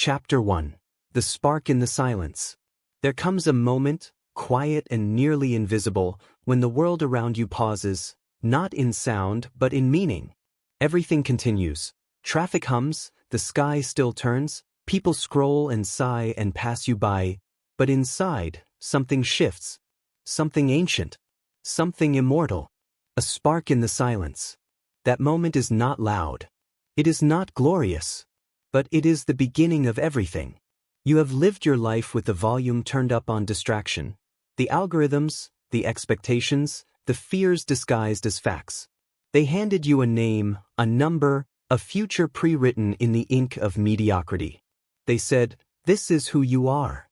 Chapter 1. The Spark in the Silence. There comes a moment, quiet and nearly invisible, when the world around you pauses, not in sound but in meaning. Everything continues. Traffic hums, the sky still turns, people scroll and sigh and pass you by, but inside, something shifts. Something ancient. Something immortal. A spark in the silence. That moment is not loud. It is not glorious. But it is the beginning of everything. You have lived your life with the volume turned up on distraction, the algorithms, the expectations, the fears disguised as facts. They handed you a name, a number, a future pre-written in the ink of mediocrity. They said, "This is who you are."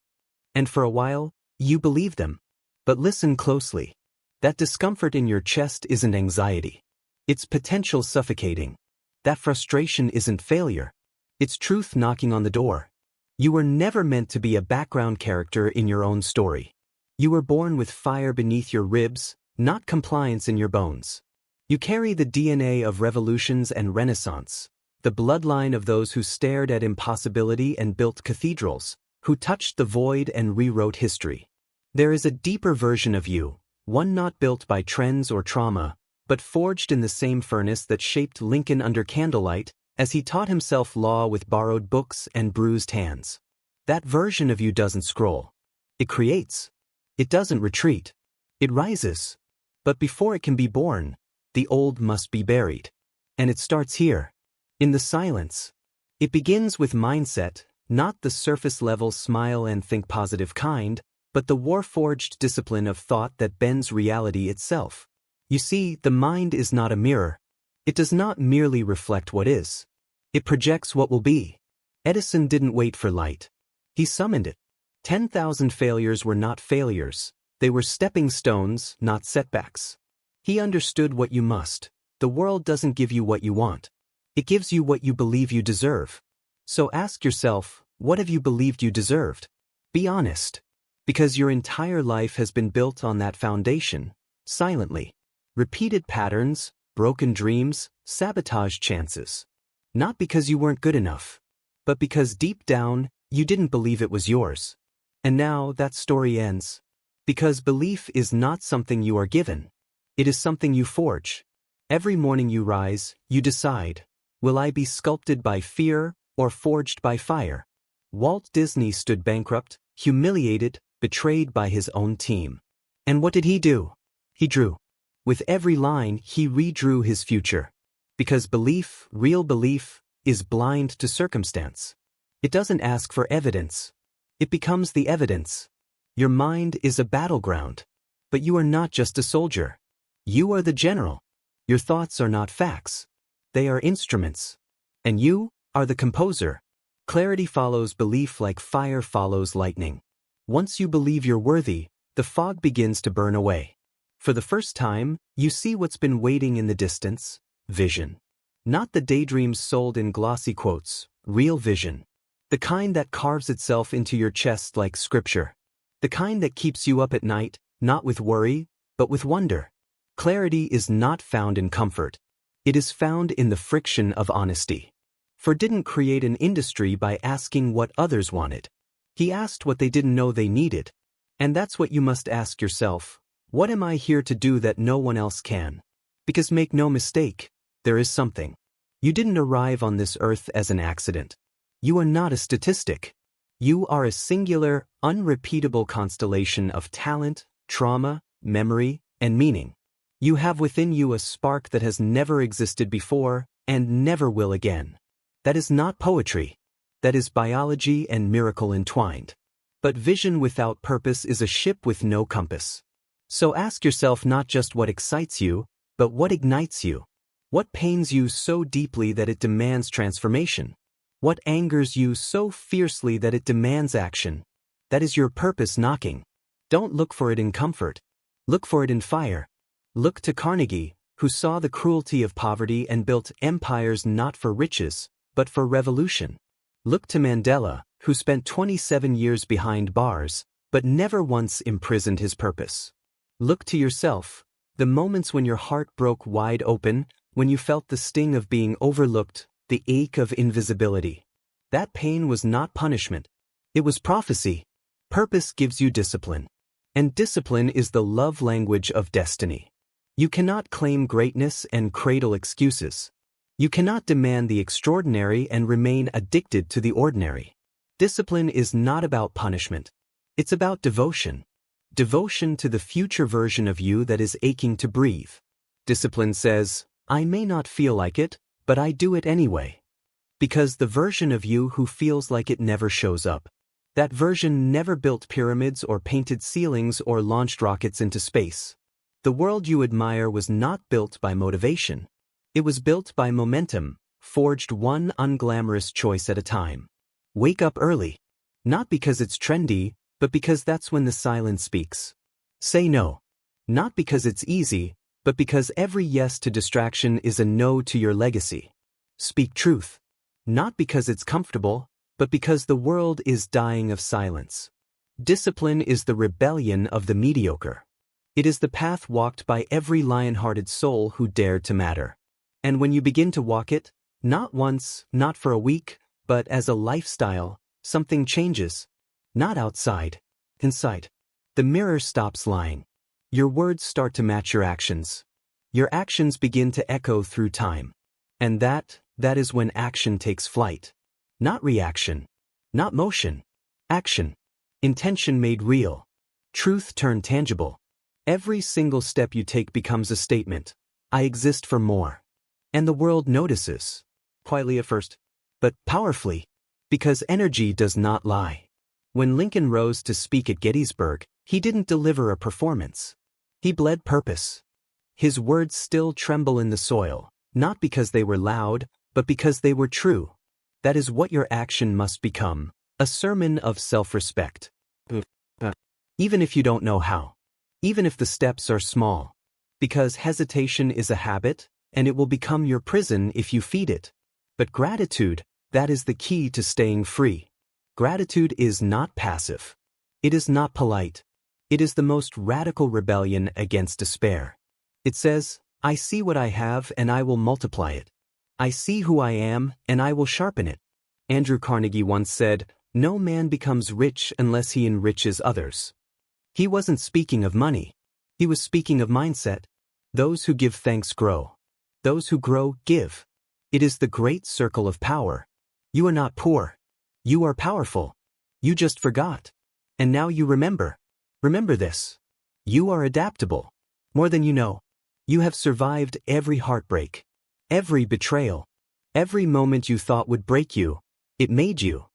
And for a while, you believed them. But listen closely. That discomfort in your chest isn't anxiety. It's potential suffocating. That frustration isn't failure. It's truth knocking on the door. You were never meant to be a background character in your own story. You were born with fire beneath your ribs, not compliance in your bones. You carry the DNA of revolutions and renaissance, the bloodline of those who stared at impossibility and built cathedrals, who touched the void and rewrote history. There is a deeper version of you, one not built by trends or trauma, but forged in the same furnace that shaped Lincoln under candlelight, as he taught himself law with borrowed books and bruised hands. That version of you doesn't scroll. It creates. It doesn't retreat. It rises. But before it can be born, the old must be buried. And it starts here, in the silence. It begins with mindset, not the surface-level smile and think positive kind, but the war-forged discipline of thought that bends reality itself. You see, the mind is not a mirror. It does not merely reflect what is. It projects what will be. Edison didn't wait for light. He summoned it. 10,000 failures were not failures. They were stepping stones, not setbacks. He understood what you must. The world doesn't give you what you want. It gives you what you believe you deserve. So ask yourself, what have you believed you deserved? Be honest. Because your entire life has been built on that foundation, silently. Repeated patterns, broken dreams, sabotaged chances. Not because you weren't good enough, but because deep down, you didn't believe it was yours. And now that story ends. Because belief is not something you are given. It is something you forge. Every morning you rise, you decide, will I be sculpted by fear or forged by fire? Walt Disney stood bankrupt, humiliated, betrayed by his own team. And what did he do? He drew. With every line, he redrew his future. Because belief, real belief, is blind to circumstance. It doesn't ask for evidence. It becomes the evidence. Your mind is a battleground. But you are not just a soldier. You are the general. Your thoughts are not facts. They are instruments. And you are the composer. Clarity follows belief like fire follows lightning. Once you believe you're worthy, the fog begins to burn away. For the first time, you see what's been waiting in the distance, vision. Not the daydreams sold in glossy quotes, real vision. The kind that carves itself into your chest like scripture. The kind that keeps you up at night, not with worry, but with wonder. Clarity is not found in comfort. It is found in the friction of honesty. Ford didn't create an industry by asking what others wanted. He asked what they didn't know they needed. And that's what you must ask yourself. What am I here to do that no one else can? Because make no mistake, there is something. You didn't arrive on this earth as an accident. You are not a statistic. You are a singular, unrepeatable constellation of talent, trauma, memory, and meaning. You have within you a spark that has never existed before and never will again. That is not poetry. That is biology and miracle entwined. But vision without purpose is a ship with no compass. So ask yourself not just what excites you, but what ignites you. What pains you so deeply that it demands transformation? What angers you so fiercely that it demands action? That is your purpose knocking. Don't look for it in comfort. Look for it in fire. Look to Carnegie, who saw the cruelty of poverty and built empires not for riches, but for revolution. Look to Mandela, who spent 27 years behind bars, but never once imprisoned his purpose. Look to yourself, the moments when your heart broke wide open, when you felt the sting of being overlooked, the ache of invisibility. That pain was not punishment. It was prophecy. Purpose gives you discipline. And discipline is the love language of destiny. You cannot claim greatness and cradle excuses. You cannot demand the extraordinary and remain addicted to the ordinary. Discipline is not about punishment. It's about devotion. Devotion to the future version of you that is aching to breathe. Discipline says, I may not feel like it, but I do it anyway. Because the version of you who feels like it never shows up. That version never built pyramids or painted ceilings or launched rockets into space. The world you admire was not built by motivation. It was built by momentum, forged one unglamorous choice at a time. Wake up early. Not because it's trendy, but because that's when the silence speaks. Say no. Not because it's easy, but because every yes to distraction is a no to your legacy. Speak truth. Not because it's comfortable, but because the world is dying of silence. Discipline is the rebellion of the mediocre. It is the path walked by every lion-hearted soul who dared to matter. And when you begin to walk it, not once, not for a week, but as a lifestyle, something changes. Not outside, inside. The mirror stops lying. Your words start to match your actions. Your actions begin to echo through time. And that is when action takes flight. Not reaction. Not motion. Action. Intention made real. Truth turned tangible. Every single step you take becomes a statement. I exist for more. And the world notices. Quietly at first, but powerfully. Because energy does not lie. When Lincoln rose to speak at Gettysburg, he didn't deliver a performance. He bled purpose. His words still tremble in the soil, not because they were loud, but because they were true. That is what your action must become, a sermon of self-respect. Even if you don't know how. Even if the steps are small. Because hesitation is a habit, and it will become your prison if you feed it. But gratitude, that is the key to staying free. Gratitude is not passive. It is not polite. It is the most radical rebellion against despair. It says, I see what I have and I will multiply it. I see who I am and I will sharpen it. Andrew Carnegie once said, no man becomes rich unless he enriches others. He wasn't speaking of money. He was speaking of mindset. Those who give thanks grow. Those who grow, give. It is the great circle of power. You are not poor. You are powerful. You just forgot. And now you remember. Remember this. You are adaptable. More than you know. You have survived every heartbreak. Every betrayal. Every moment you thought would break you. It made you.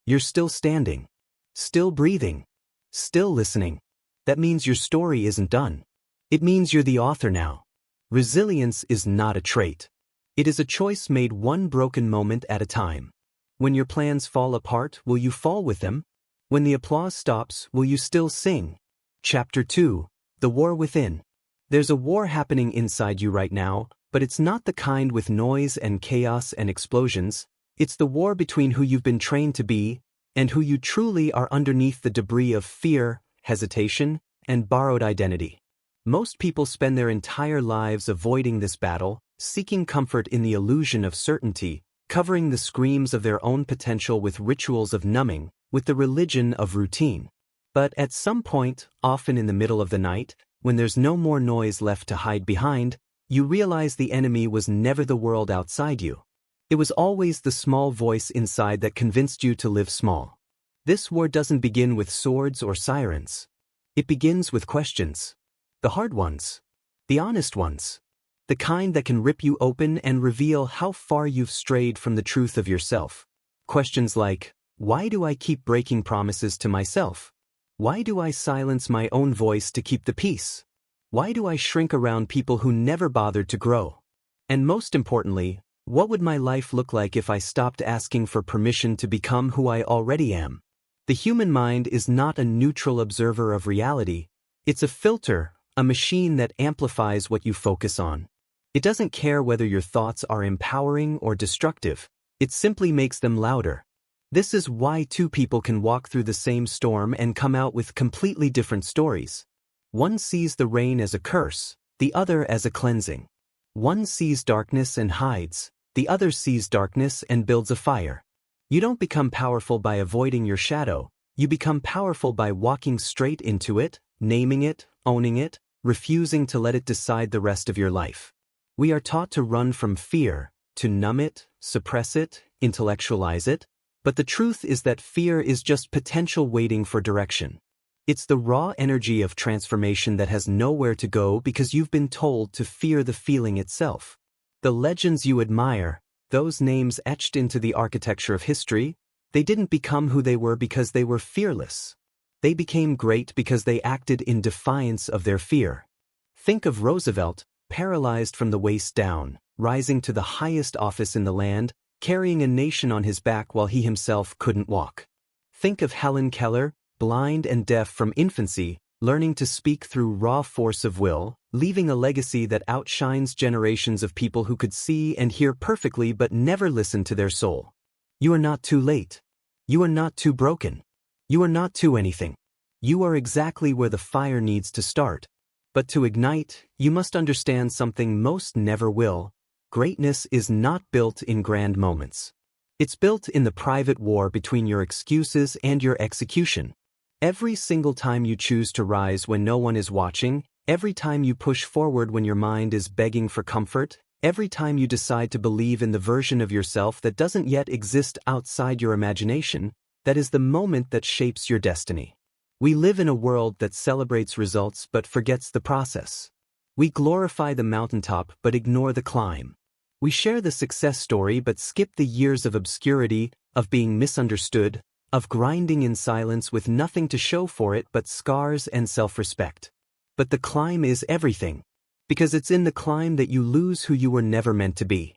You're still standing. Still breathing. Still listening. That means your story isn't done. It means you're the author now. Resilience is not a trait. It is a choice made one broken moment at a time. When your plans fall apart, will you fall with them? When the applause stops, will you still sing? Chapter 2. The War Within. There's a war happening inside you right now, but it's not the kind with noise and chaos and explosions. It's the war between who you've been trained to be and who you truly are underneath the debris of fear, hesitation, and borrowed identity. Most people spend their entire lives avoiding this battle, seeking comfort in the illusion of certainty, covering the screams of their own potential with rituals of numbing, with the religion of routine. But at some point, often in the middle of the night, when there's no more noise left to hide behind, you realize the enemy was never the world outside you. It was always the small voice inside that convinced you to live small. This war doesn't begin with swords or sirens. It begins with questions. The hard ones. The honest ones. The kind that can rip you open and reveal how far you've strayed from the truth of yourself. Questions like, why do I keep breaking promises to myself? Why do I silence my own voice to keep the peace? Why do I shrink around people who never bothered to grow? And most importantly, what would my life look like if I stopped asking for permission to become who I already am? The human mind is not a neutral observer of reality. It's a filter, a machine that amplifies what you focus on. It doesn't care whether your thoughts are empowering or destructive. It simply makes them louder. This is why two people can walk through the same storm and come out with completely different stories. One sees the rain as a curse, the other as a cleansing. One sees darkness and hides, the other sees darkness and builds a fire. You don't become powerful by avoiding your shadow, you become powerful by walking straight into it, naming it, owning it, refusing to let it decide the rest of your life. We are taught to run from fear, to numb it, suppress it, intellectualize it, but the truth is that fear is just potential waiting for direction. It's the raw energy of transformation that has nowhere to go because you've been told to fear the feeling itself. The legends you admire, those names etched into the architecture of history, they didn't become who they were because they were fearless. They became great because they acted in defiance of their fear. Think of Roosevelt, paralyzed from the waist down, rising to the highest office in the land, carrying a nation on his back while he himself couldn't walk. Think of Helen Keller, blind and deaf from infancy, learning to speak through raw force of will, leaving a legacy that outshines generations of people who could see and hear perfectly but never listened to their soul. You are not too late. You are not too broken. You are not too anything. You are exactly where the fire needs to start. But to ignite, you must understand something most never will. Greatness is not built in grand moments. It's built in the private war between your excuses and your execution. Every single time you choose to rise when no one is watching, every time you push forward when your mind is begging for comfort, every time you decide to believe in the version of yourself that doesn't yet exist outside your imagination, that is the moment that shapes your destiny. We live in a world that celebrates results but forgets the process. We glorify the mountaintop but ignore the climb. We share the success story but skip the years of obscurity, of being misunderstood, of grinding in silence with nothing to show for it but scars and self-respect. But the climb is everything. Because it's in the climb that you lose who you were never meant to be.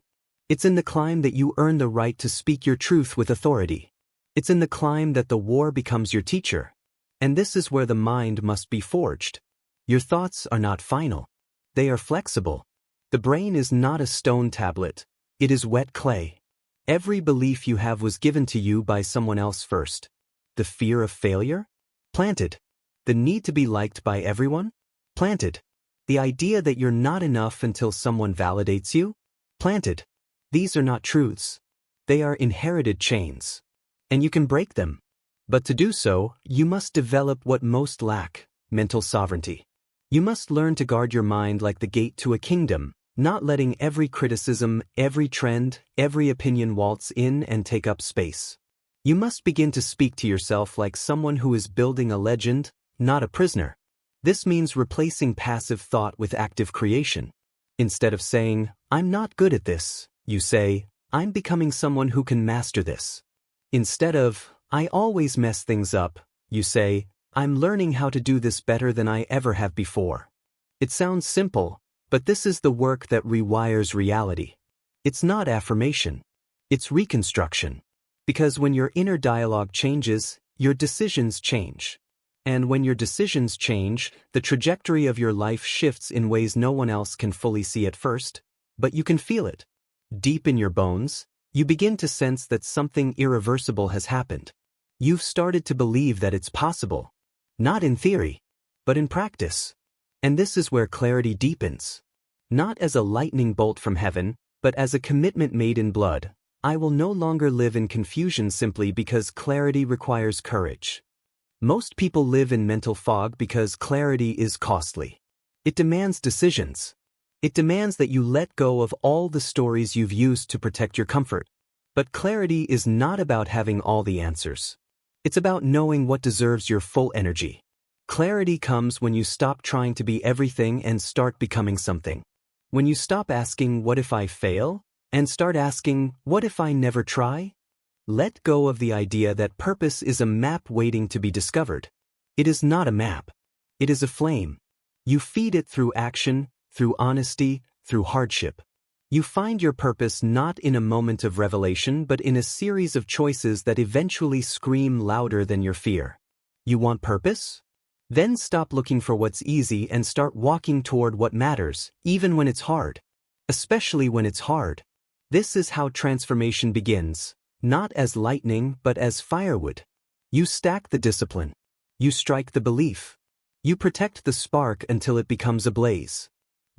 It's in the climb that you earn the right to speak your truth with authority. It's in the climb that the war becomes your teacher. And this is where the mind must be forged. Your thoughts are not final. They are flexible. The brain is not a stone tablet. It is wet clay. Every belief you have was given to you by someone else first. The fear of failure? Planted. The need to be liked by everyone? Planted. The idea that you're not enough until someone validates you? Planted. These are not truths. They are inherited chains. And you can break them. But to do so, you must develop what most lack, mental sovereignty. You must learn to guard your mind like the gate to a kingdom, not letting every criticism, every trend, every opinion waltz in and take up space. You must begin to speak to yourself like someone who is building a legend, not a prisoner. This means replacing passive thought with active creation. Instead of saying, "I'm not good at this," you say, "I'm becoming someone who can master this." Instead of, "I always mess things up," you say, "I'm learning how to do this better than I ever have before." It sounds simple, but this is the work that rewires reality. It's not affirmation. It's reconstruction. Because when your inner dialogue changes, your decisions change. And when your decisions change, the trajectory of your life shifts in ways no one else can fully see at first, but you can feel it. Deep in your bones, you begin to sense that something irreversible has happened. You've started to believe that it's possible. Not in theory, but in practice. And this is where clarity deepens. Not as a lightning bolt from heaven, but as a commitment made in blood. I will no longer live in confusion simply because clarity requires courage. Most people live in mental fog because clarity is costly. It demands decisions. It demands that you let go of all the stories you've used to protect your comfort. But clarity is not about having all the answers. It's about knowing what deserves your full energy. Clarity comes when you stop trying to be everything and start becoming something. When you stop asking, "What if I fail?" and start asking, "What if I never try?" Let go of the idea that purpose is a map waiting to be discovered. It is not a map. It is a flame. You feed it through action, through honesty, through hardship. You find your purpose not in a moment of revelation but in a series of choices that eventually scream louder than your fear. You want purpose? Then stop looking for what's easy and start walking toward what matters, even when it's hard. Especially when it's hard. This is how transformation begins, not as lightning but as firewood. You stack the discipline. You strike the belief. You protect the spark until it becomes a blaze.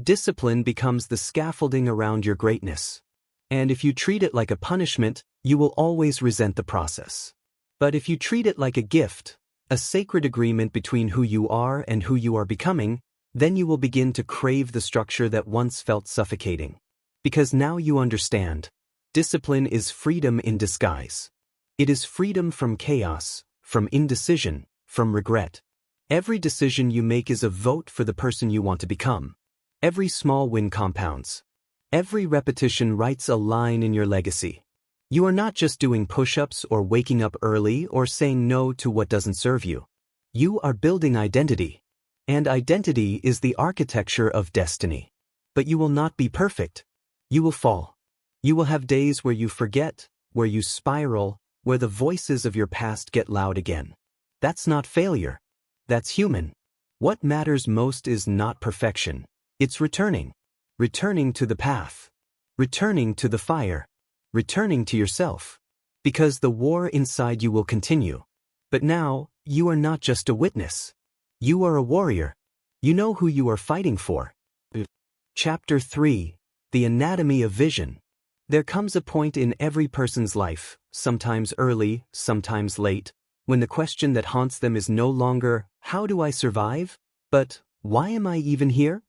Discipline becomes the scaffolding around your greatness. And if you treat it like a punishment, you will always resent the process. But if you treat it like a gift, a sacred agreement between who you are and who you are becoming, then you will begin to crave the structure that once felt suffocating. Because now you understand, discipline is freedom in disguise. It is freedom from chaos, from indecision, from regret. Every decision you make is a vote for the person you want to become. Every small win compounds. Every repetition writes a line in your legacy. You are not just doing push-ups or waking up early or saying no to what doesn't serve you. You are building identity. And identity is the architecture of destiny. But you will not be perfect. You will fall. You will have days where you forget, where you spiral, where the voices of your past get loud again. That's not failure. That's human. What matters most is not perfection. It's returning. Returning to the path. Returning to the fire. Returning to yourself. Because the war inside you will continue. But now, you are not just a witness. You are a warrior. You know who you are fighting for. Chapter 3. The Anatomy of Vision. There comes a point in every person's life, sometimes early, sometimes late, when the question that haunts them is no longer, how do I survive? But, why am I even here?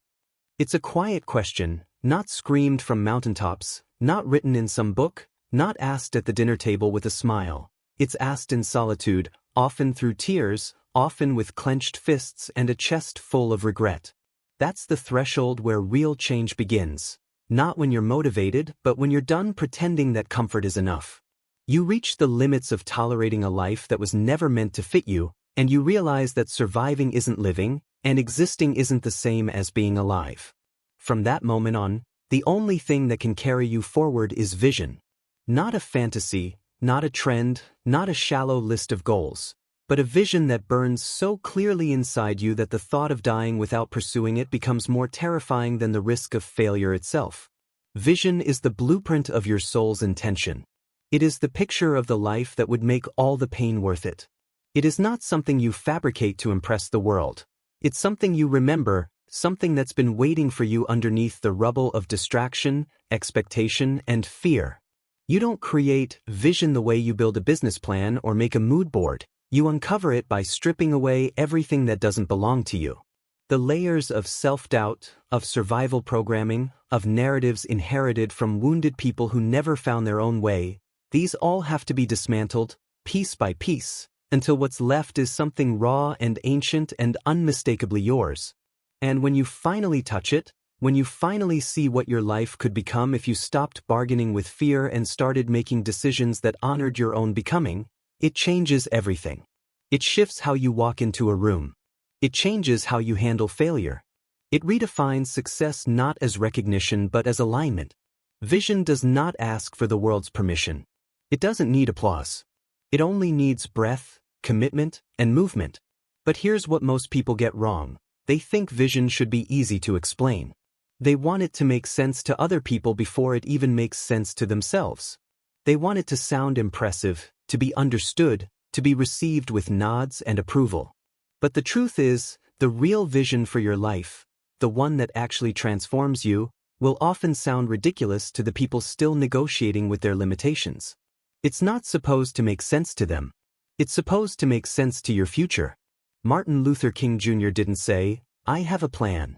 It's a quiet question, not screamed from mountaintops, not written in some book, not asked at the dinner table with a smile. It's asked in solitude, often through tears, often with clenched fists and a chest full of regret. That's the threshold where real change begins. Not when you're motivated, but when you're done pretending that comfort is enough. You reach the limits of tolerating a life that was never meant to fit you, and you realize that surviving isn't living, and existing isn't the same as being alive. From that moment on, the only thing that can carry you forward is vision. Not a fantasy, not a trend, not a shallow list of goals, but a vision that burns so clearly inside you that the thought of dying without pursuing it becomes more terrifying than the risk of failure itself. Vision is the blueprint of your soul's intention. It is the picture of the life that would make all the pain worth it. It is not something you fabricate to impress the world. It's something you remember, something that's been waiting for you underneath the rubble of distraction, expectation, and fear. You don't create vision the way you build a business plan or make a mood board. You uncover it by stripping away everything that doesn't belong to you. The layers of self-doubt, of survival programming, of narratives inherited from wounded people who never found their own way, these all have to be dismantled, piece by piece, until what's left is something raw and ancient and unmistakably yours. And when you finally touch it, when you finally see what your life could become if you stopped bargaining with fear and started making decisions that honored your own becoming, it changes everything. It shifts how you walk into a room. It changes how you handle failure. It redefines success not as recognition but as alignment. Vision does not ask for the world's permission. It doesn't need applause. It only needs breath, commitment, and movement. But here's what most people get wrong. They think vision should be easy to explain. They want it to make sense to other people before it even makes sense to themselves. They want it to sound impressive, to be understood, to be received with nods and approval. But the truth is, the real vision for your life, the one that actually transforms you, will often sound ridiculous to the people still negotiating with their limitations. It's not supposed to make sense to them. It's supposed to make sense to your future. Martin Luther King Jr. didn't say, "I have a plan."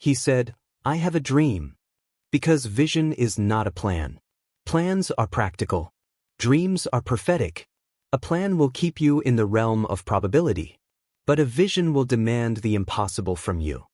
He said, "I have a dream." Because vision is not a plan. Plans are practical. Dreams are prophetic. A plan will keep you in the realm of probability. But a vision will demand the impossible from you.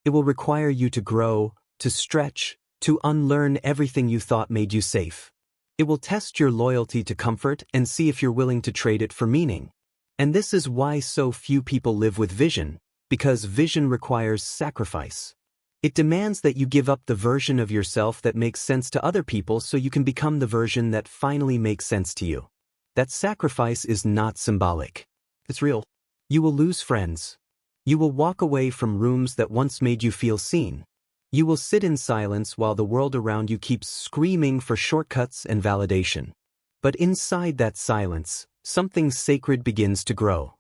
It will require you to grow, to stretch, to unlearn everything you thought made you safe. It will test your loyalty to comfort and see if you're willing to trade it for meaning. And this is why so few people live with vision, because vision requires sacrifice. It demands that you give up the version of yourself that makes sense to other people so you can become the version that finally makes sense to you. That sacrifice is not symbolic. It's real. You will lose friends. You will walk away from rooms that once made you feel seen. You will sit in silence while the world around you keeps screaming for shortcuts and validation. But inside that silence, something sacred begins to grow.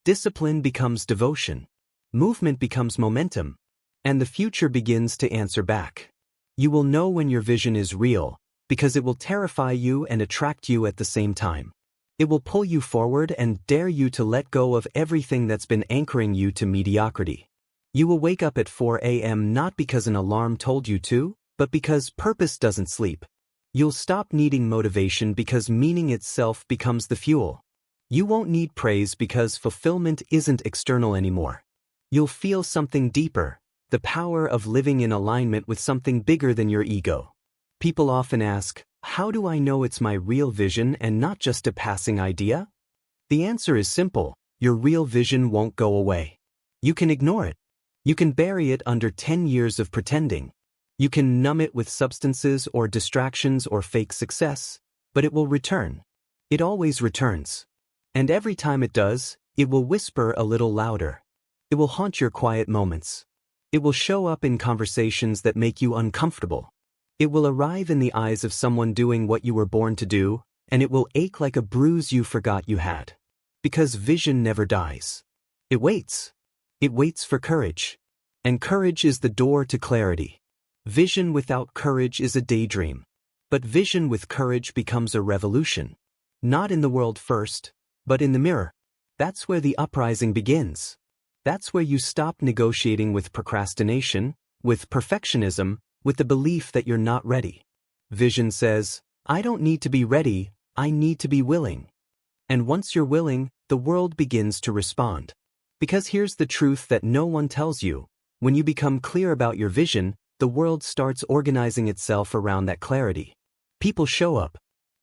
Discipline becomes devotion. Movement becomes momentum. And the future begins to answer back. You will know when your vision is real, because it will terrify you and attract you at the same time. It will pull you forward and dare you to let go of everything that's been anchoring you to mediocrity. You will wake up at 4 a.m. not because an alarm told you to, but because purpose doesn't sleep. You'll stop needing motivation because meaning itself becomes the fuel. You won't need praise because fulfillment isn't external anymore. You'll feel something deeper, the power of living in alignment with something bigger than your ego. People often ask, how do I know it's my real vision and not just a passing idea? The answer is simple: your real vision won't go away. You can ignore it. You can bury it under 10 years of pretending. You can numb it with substances or distractions or fake success, but it will return. It always returns. And every time it does, it will whisper a little louder. It will haunt your quiet moments. It will show up in conversations that make you uncomfortable. It will arrive in the eyes of someone doing what you were born to do, and it will ache like a bruise you forgot you had. Because vision never dies. It waits. It waits for courage. And courage is the door to clarity. Vision without courage is a daydream. But vision with courage becomes a revolution. Not in the world first, but in the mirror. That's where the uprising begins. That's where you stop negotiating with procrastination, with perfectionism, with the belief that you're not ready. Vision says, I don't need to be ready, I need to be willing. And once you're willing, the world begins to respond. Because here's the truth that no one tells you. When you become clear about your vision, the world starts organizing itself around that clarity. People show up.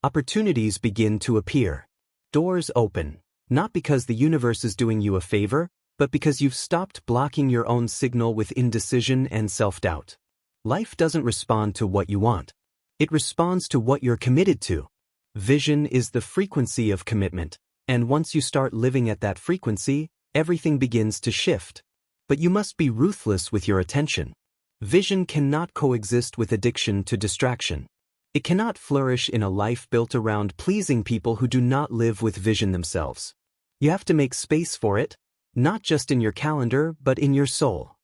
Opportunities begin to appear. Doors open, not because the universe is doing you a favor, but because you've stopped blocking your own signal with indecision and self-doubt. Life doesn't respond to what you want. It responds to what you're committed to. Vision is the frequency of commitment, and once you start living at that frequency, everything begins to shift. But you must be ruthless with your attention. Vision cannot coexist with addiction to distraction. It cannot flourish in a life built around pleasing people who do not live with vision themselves. You have to make space for it, not just in your calendar, but in your soul.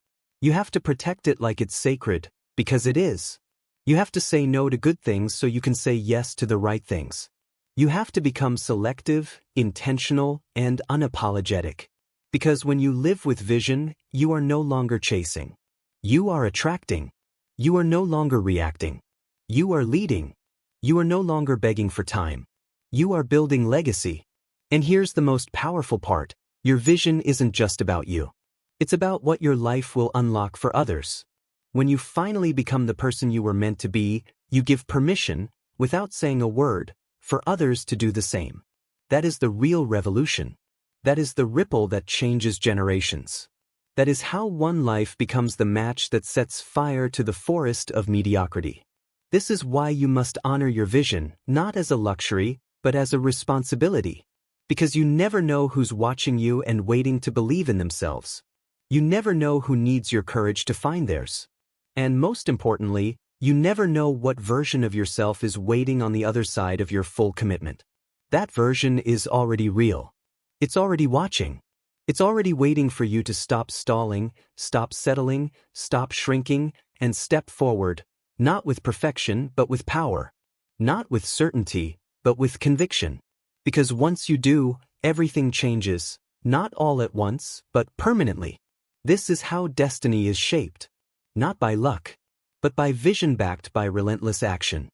You have to protect it like it's sacred, because it is. You have to say no to good things so you can say yes to the right things. You have to become selective, intentional, and unapologetic. Because when you live with vision, you are no longer chasing. You are attracting. You are no longer reacting. You are leading. You are no longer begging for time. You are building legacy. And here's the most powerful part. Your vision isn't just about you. It's about what your life will unlock for others. When you finally become the person you were meant to be, you give permission, without saying a word, for others to do the same. That is the real revolution. That is the ripple that changes generations. That is how one life becomes the match that sets fire to the forest of mediocrity. This is why you must honor your vision, not as a luxury, but as a responsibility. Because you never know who's watching you and waiting to believe in themselves. You never know who needs your courage to find theirs. And most importantly, you never know what version of yourself is waiting on the other side of your full commitment. That version is already real. It's already watching. It's already waiting for you to stop stalling, stop settling, stop shrinking, and step forward, not with perfection, but with power. Not with certainty, but with conviction. Because once you do, everything changes, not all at once, but permanently. This is how destiny is shaped. Not by luck, but by vision backed by relentless action.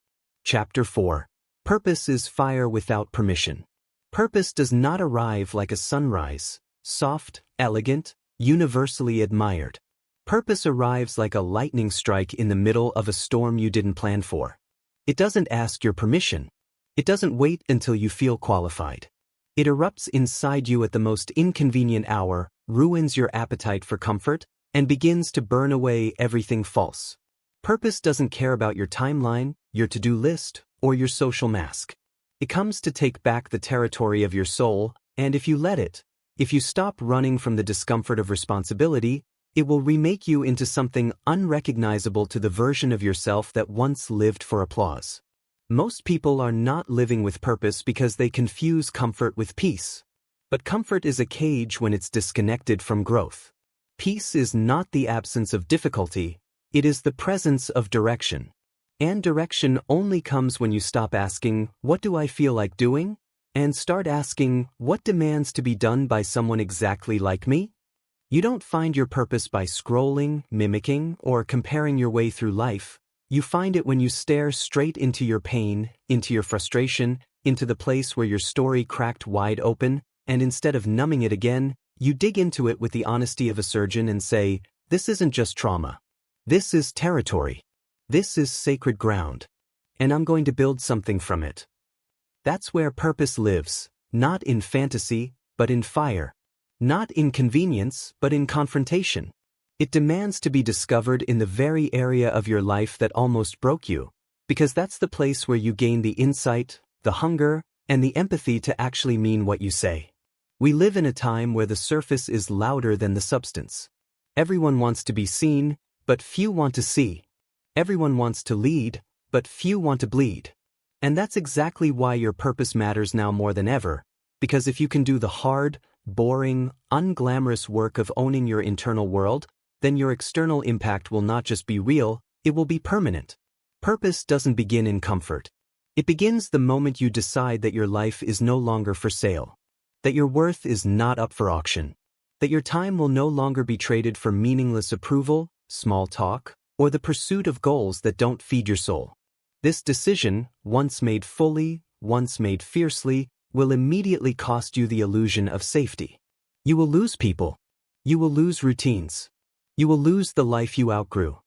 Chapter 4. Purpose is fire without permission. Purpose does not arrive like a sunrise, soft, elegant, universally admired. Purpose arrives like a lightning strike in the middle of a storm you didn't plan for. It doesn't ask your permission. It doesn't wait until you feel qualified. It erupts inside you at the most inconvenient hour, ruins your appetite for comfort, and begins to burn away everything false. Purpose doesn't care about your timeline, your to-do list, or your social mask. It comes to take back the territory of your soul, and if you let it, if you stop running from the discomfort of responsibility, it will remake you into something unrecognizable to the version of yourself that once lived for applause. Most people are not living with purpose because they confuse comfort with peace. But comfort is a cage when it's disconnected from growth. Peace is not the absence of difficulty, it is the presence of direction. And direction only comes when you stop asking, "What do I feel like doing?" and start asking, "What demands to be done by someone exactly like me?" You don't find your purpose by scrolling, mimicking, or comparing your way through life. You find it when you stare straight into your pain, into your frustration, into the place where your story cracked wide open, and instead of numbing it again, you dig into it with the honesty of a surgeon and say, "This isn't just trauma. This is territory. This is sacred ground. And I'm going to build something from it." That's where purpose lives, not in fantasy, but in fire. Not in convenience, but in confrontation. It demands to be discovered in the very area of your life that almost broke you, because that's the place where you gain the insight, the hunger, and the empathy to actually mean what you say. We live in a time where the surface is louder than the substance. Everyone wants to be seen, but few want to see. Everyone wants to lead, but few want to bleed. And that's exactly why your purpose matters now more than ever, because if you can do the hard, boring, unglamorous work of owning your internal world, then your external impact will not just be real, it will be permanent. Purpose doesn't begin in comfort. It begins the moment you decide that your life is no longer for sale, that your worth is not up for auction, that your time will no longer be traded for meaningless approval, small talk, or the pursuit of goals that don't feed your soul. This decision, once made fully, once made fiercely, will immediately cost you the illusion of safety. You will lose people. You will lose routines. You will lose the life you outgrew.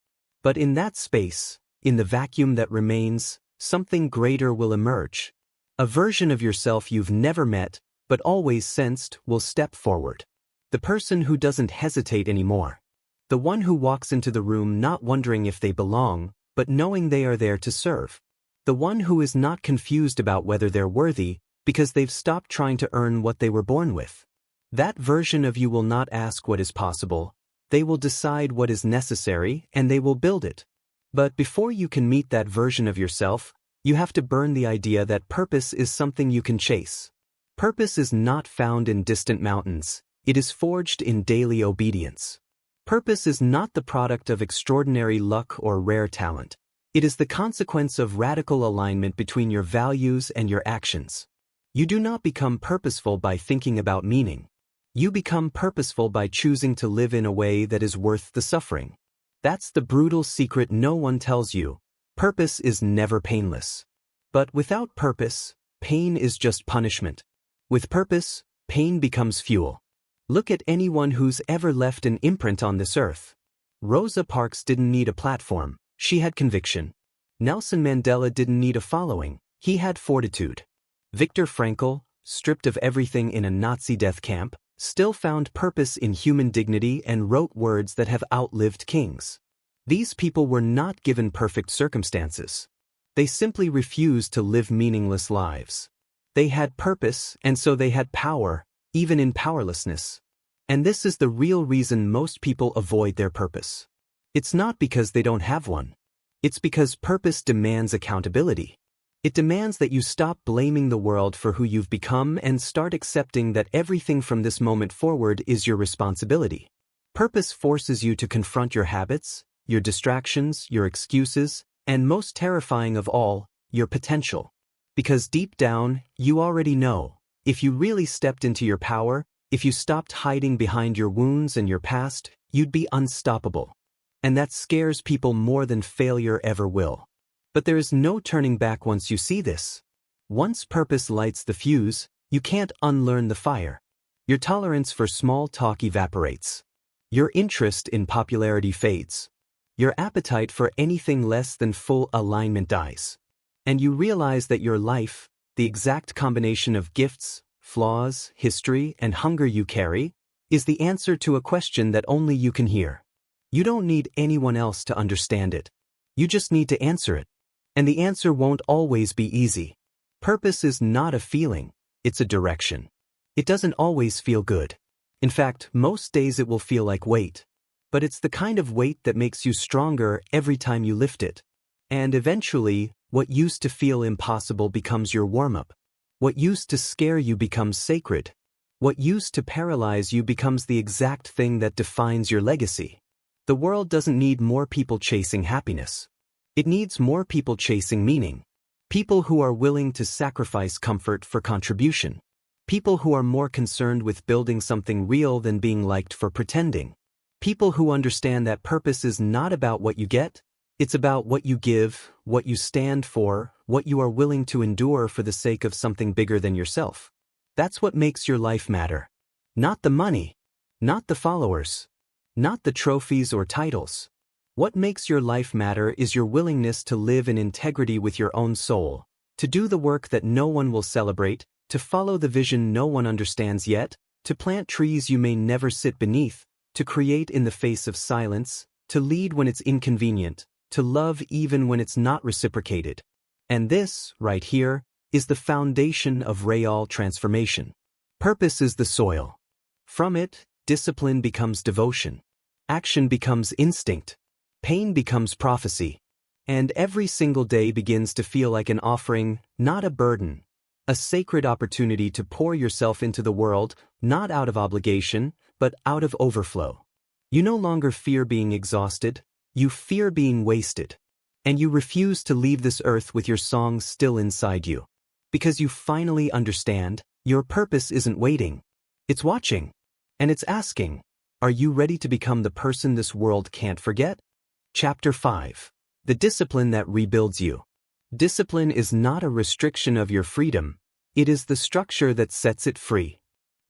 But in that space, in the vacuum that remains, something greater will emerge. A version of yourself you've never met, but always sensed, will step forward. The person who doesn't hesitate anymore. The one who walks into the room not wondering if they belong, but knowing they are there to serve. The one who is not confused about whether they're worthy, because they've stopped trying to earn what they were born with. That version of you will not ask what is possible. They will decide what is necessary, and they will build it. But before you can meet that version of yourself, you have to burn the idea that purpose is something you can chase. Purpose is not found in distant mountains. It is forged in daily obedience. Purpose is not the product of extraordinary luck or rare talent. It is the consequence of radical alignment between your values and your actions. You do not become purposeful by thinking about meaning. You become purposeful by choosing to live in a way that is worth the suffering. That's the brutal secret no one tells you. Purpose is never painless. But without purpose, pain is just punishment. With purpose, pain becomes fuel. Look at anyone who's ever left an imprint on this earth. Rosa Parks didn't need a platform, she had conviction. Nelson Mandela didn't need a following, he had fortitude. Viktor Frankl, stripped of everything in a Nazi death camp, still found purpose in human dignity and wrote words that have outlived kings. These people were not given perfect circumstances. They simply refused to live meaningless lives. They had purpose, and so they had power, even in powerlessness. And this is the real reason most people avoid their purpose. It's not because they don't have one. It's because purpose demands accountability. It demands that you stop blaming the world for who you've become and start accepting that everything from this moment forward is your responsibility. Purpose forces you to confront your habits, your distractions, your excuses, and most terrifying of all, your potential. Because deep down, you already know. If you really stepped into your power, if you stopped hiding behind your wounds and your past, you'd be unstoppable. And that scares people more than failure ever will. But there is no turning back once you see this. Once purpose lights the fuse, you can't unlearn the fire. Your tolerance for small talk evaporates. Your interest in popularity fades. Your appetite for anything less than full alignment dies. And you realize that your life, the exact combination of gifts, flaws, history, and hunger you carry, is the answer to a question that only you can hear. You don't need anyone else to understand it. You just need to answer it. And the answer won't always be easy. Purpose is not a feeling, it's a direction. It doesn't always feel good. In fact, most days it will feel like weight. But it's the kind of weight that makes you stronger every time you lift it. And eventually, what used to feel impossible becomes your warm-up. What used to scare you becomes sacred. What used to paralyze you becomes the exact thing that defines your legacy. The world doesn't need more people chasing happiness. It needs more people chasing meaning. People who are willing to sacrifice comfort for contribution. People who are more concerned with building something real than being liked for pretending. People who understand that purpose is not about what you get, it's about what you give, what you stand for, what you are willing to endure for the sake of something bigger than yourself. That's what makes your life matter. Not the money. Not the followers. Not the trophies or titles. What makes your life matter is your willingness to live in integrity with your own soul, to do the work that no one will celebrate, to follow the vision no one understands yet, to plant trees you may never sit beneath, to create in the face of silence, to lead when it's inconvenient, to love even when it's not reciprocated. And this, right here, is the foundation of real transformation. Purpose is the soil. From it, discipline becomes devotion. Action becomes instinct. Pain becomes prophecy. And every single day begins to feel like an offering, not a burden. A sacred opportunity to pour yourself into the world, not out of obligation, but out of overflow. You no longer fear being exhausted, you fear being wasted. And you refuse to leave this earth with your songs still inside you. Because you finally understand, your purpose isn't waiting. It's watching. And it's asking, are you ready to become the person this world can't forget? Chapter 5. The discipline that rebuilds you. Discipline is not a restriction of your freedom, it is the structure that sets it free.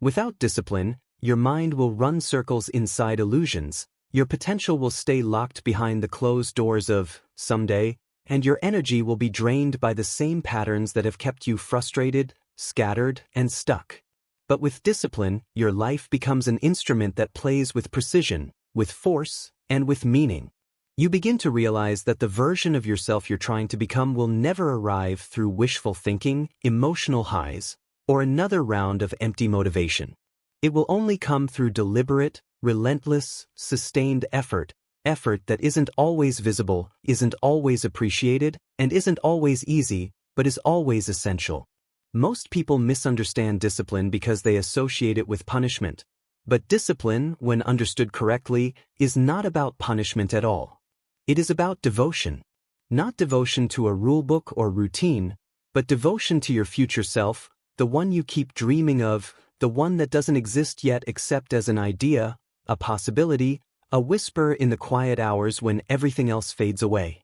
Without discipline, your mind will run circles inside illusions, your potential will stay locked behind the closed doors of someday, and your energy will be drained by the same patterns that have kept you frustrated, scattered, and stuck. But with discipline, your life becomes an instrument that plays with precision, with force, and with meaning. You begin to realize that the version of yourself you're trying to become will never arrive through wishful thinking, emotional highs, or another round of empty motivation. It will only come through deliberate, relentless, sustained effort that isn't always visible, isn't always appreciated, and isn't always easy, but is always essential. Most people misunderstand discipline because they associate it with punishment. But discipline, when understood correctly, is not about punishment at all. It is about devotion. Not devotion to a rulebook or routine, but devotion to your future self, the one you keep dreaming of, the one that doesn't exist yet except as an idea, a possibility, a whisper in the quiet hours when everything else fades away.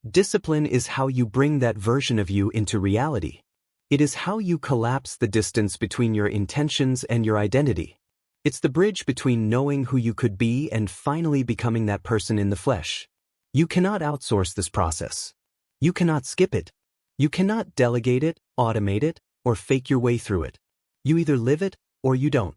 Discipline is how you bring that version of you into reality. It is how you collapse the distance between your intentions and your identity. It's the bridge between knowing who you could be and finally becoming that person in the flesh. You cannot outsource this process. You cannot skip it. You cannot delegate it, automate it, or fake your way through it. You either live it, or you don't.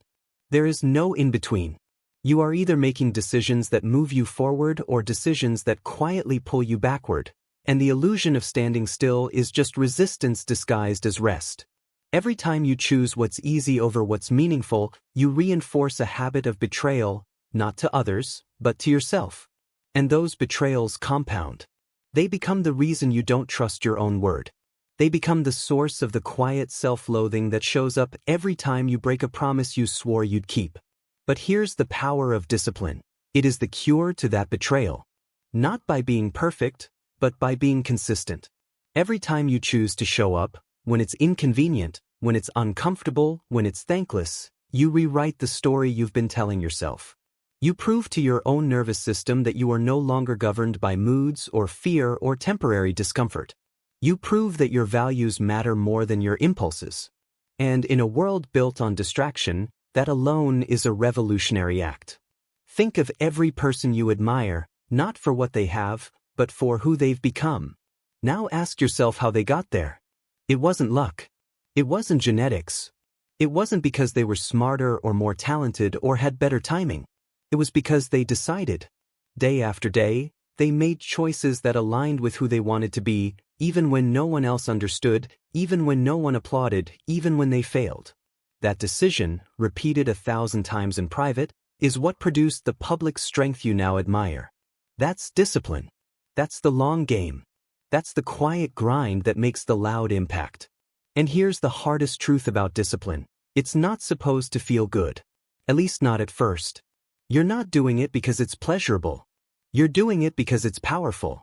There is no in-between. You are either making decisions that move you forward or decisions that quietly pull you backward, and the illusion of standing still is just resistance disguised as rest. Every time you choose what's easy over what's meaningful, you reinforce a habit of betrayal, not to others, but to yourself. And those betrayals compound. They become the reason you don't trust your own word. They become the source of the quiet self-loathing that shows up every time you break a promise you swore you'd keep. But here's the power of discipline. It is the cure to that betrayal. Not by being perfect, but by being consistent. Every time you choose to show up, when it's inconvenient, when it's uncomfortable, when it's thankless, you rewrite the story you've been telling yourself. You prove to your own nervous system that you are no longer governed by moods or fear or temporary discomfort. You prove that your values matter more than your impulses. And in a world built on distraction, that alone is a revolutionary act. Think of every person you admire, not for what they have, but for who they've become. Now ask yourself how they got there. It wasn't luck. It wasn't genetics. It wasn't because they were smarter or more talented or had better timing. It was because they decided. Day after day, they made choices that aligned with who they wanted to be, even when no one else understood, even when no one applauded, even when they failed. That decision, repeated 1,000 times in private, is what produced the public strength you now admire. That's discipline. That's the long game. That's the quiet grind that makes the loud impact. And here's the hardest truth about discipline. It's not supposed to feel good. At least not at first. You're not doing it because it's pleasurable. You're doing it because it's powerful.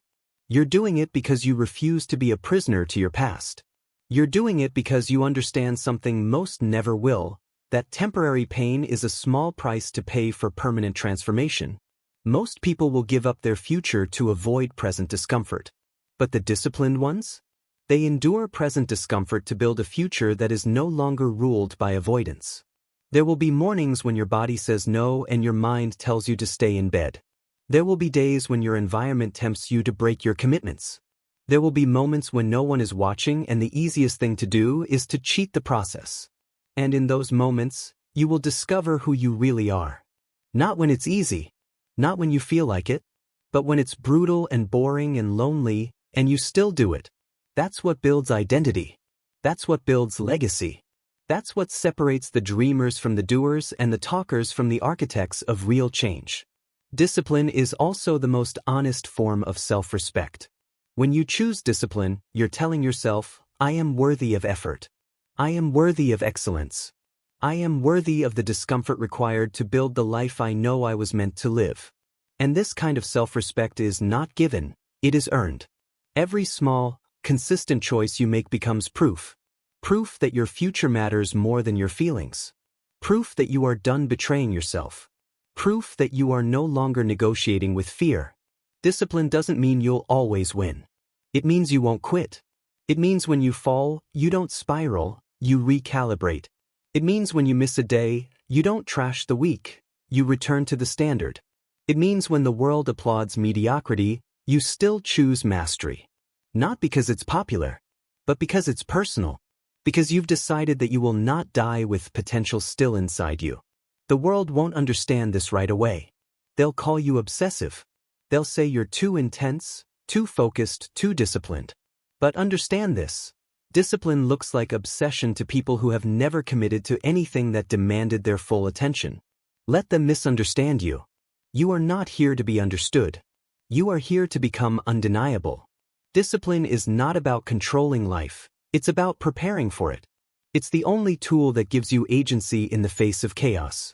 You're doing it because you refuse to be a prisoner to your past. You're doing it because you understand something most never will, that temporary pain is a small price to pay for permanent transformation. Most people will give up their future to avoid present discomfort. But the disciplined ones? They endure present discomfort to build a future that is no longer ruled by avoidance. There will be mornings when your body says no and your mind tells you to stay in bed. There will be days when your environment tempts you to break your commitments. There will be moments when no one is watching and the easiest thing to do is to cheat the process. And in those moments, you will discover who you really are. Not when it's easy, not when you feel like it, but when it's brutal and boring and lonely, and you still do it. That's what builds identity. That's what builds legacy. That's what separates the dreamers from the doers and the talkers from the architects of real change. Discipline is also the most honest form of self-respect. When you choose discipline, you're telling yourself, I am worthy of effort. I am worthy of excellence. I am worthy of the discomfort required to build the life I know I was meant to live. And this kind of self-respect is not given, it is earned. Every small, consistent choice you make becomes proof. Proof that your future matters more than your feelings. Proof that you are done betraying yourself. Proof that you are no longer negotiating with fear. Discipline doesn't mean you'll always win. It means you won't quit. It means when you fall, you don't spiral, you recalibrate. It means when you miss a day, you don't trash the week, you return to the standard. It means when the world applauds mediocrity, you still choose mastery. Not because it's popular, but because it's personal. Because you've decided that you will not die with potential still inside you. The world won't understand this right away. They'll call you obsessive. They'll say you're too intense, too focused, too disciplined. But understand this. Discipline looks like obsession to people who have never committed to anything that demanded their full attention. Let them misunderstand you. You are not here to be understood. You are here to become undeniable. Discipline is not about controlling life. It's about preparing for it. It's the only tool that gives you agency in the face of chaos.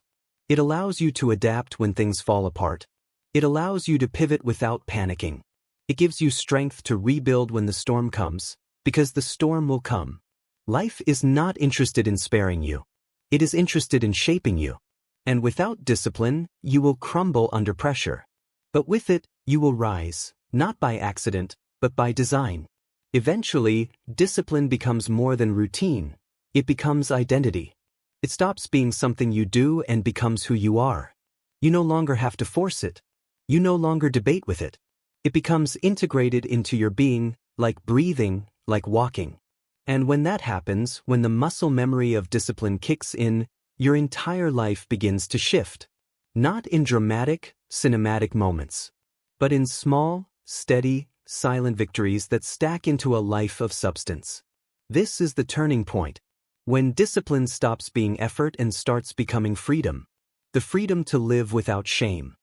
It allows you to adapt when things fall apart. It allows you to pivot without panicking. It gives you strength to rebuild when the storm comes, because the storm will come. Life is not interested in sparing you. It is interested in shaping you. And without discipline, you will crumble under pressure. But with it, you will rise, not by accident, but by design. Eventually, discipline becomes more than routine. It becomes identity. It stops being something you do and becomes who you are. You no longer have to force it. You no longer debate with it. It becomes integrated into your being, like breathing, like walking. And when that happens, when the muscle memory of discipline kicks in, your entire life begins to shift. Not in dramatic, cinematic moments, but in small, steady, silent victories that stack into a life of substance. This is the turning point. When discipline stops being effort and starts becoming freedom. The freedom to live without shame.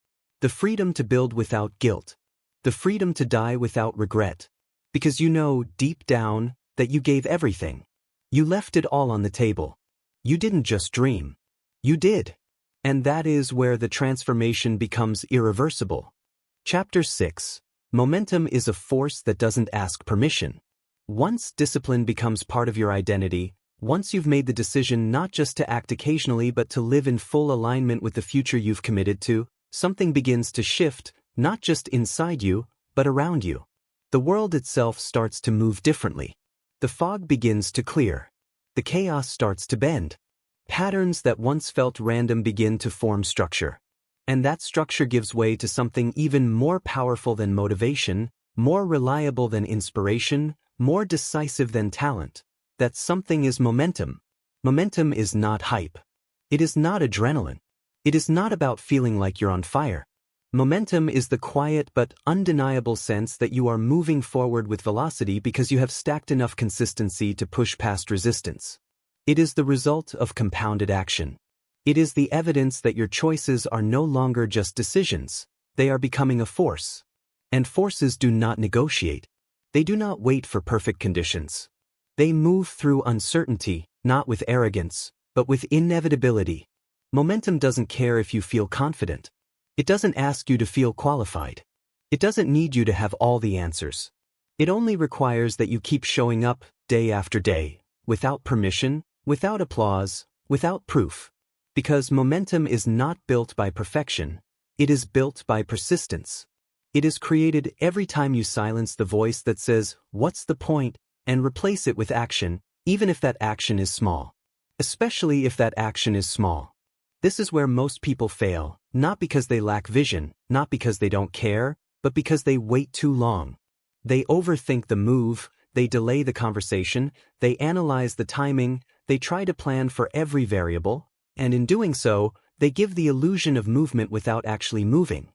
The freedom to build without guilt. The freedom to die without regret. Because you know, deep down, that you gave everything. You left it all on the table. You didn't just dream. You did. And that is where the transformation becomes irreversible. Chapter 6. Momentum is a force that doesn't ask permission. Once discipline becomes part of your identity, once you've made the decision not just to act occasionally but to live in full alignment with the future you've committed to, something begins to shift, not just inside you, but around you. The world itself starts to move differently. The fog begins to clear. The chaos starts to bend. Patterns that once felt random begin to form structure. And that structure gives way to something even more powerful than motivation, more reliable than inspiration, more decisive than talent. That something is momentum. Momentum is not hype. It is not adrenaline. It is not about feeling like you're on fire. Momentum is the quiet but undeniable sense that you are moving forward with velocity because you have stacked enough consistency to push past resistance. It is the result of compounded action. It is the evidence that your choices are no longer just decisions. They are becoming a force. And forces do not negotiate. They do not wait for perfect conditions. They move through uncertainty, not with arrogance, but with inevitability. Momentum doesn't care if you feel confident. It doesn't ask you to feel qualified. It doesn't need you to have all the answers. It only requires that you keep showing up day after day, without permission, without applause, without proof. Because momentum is not built by perfection, it is built by persistence. It is created every time you silence the voice that says, "What's the point?" and replace it with action, even if that action is small. Especially if that action is small. This is where most people fail, not because they lack vision, not because they don't care, but because they wait too long. They overthink the move, they delay the conversation, they analyze the timing, they try to plan for every variable, and in doing so, they give the illusion of movement without actually moving.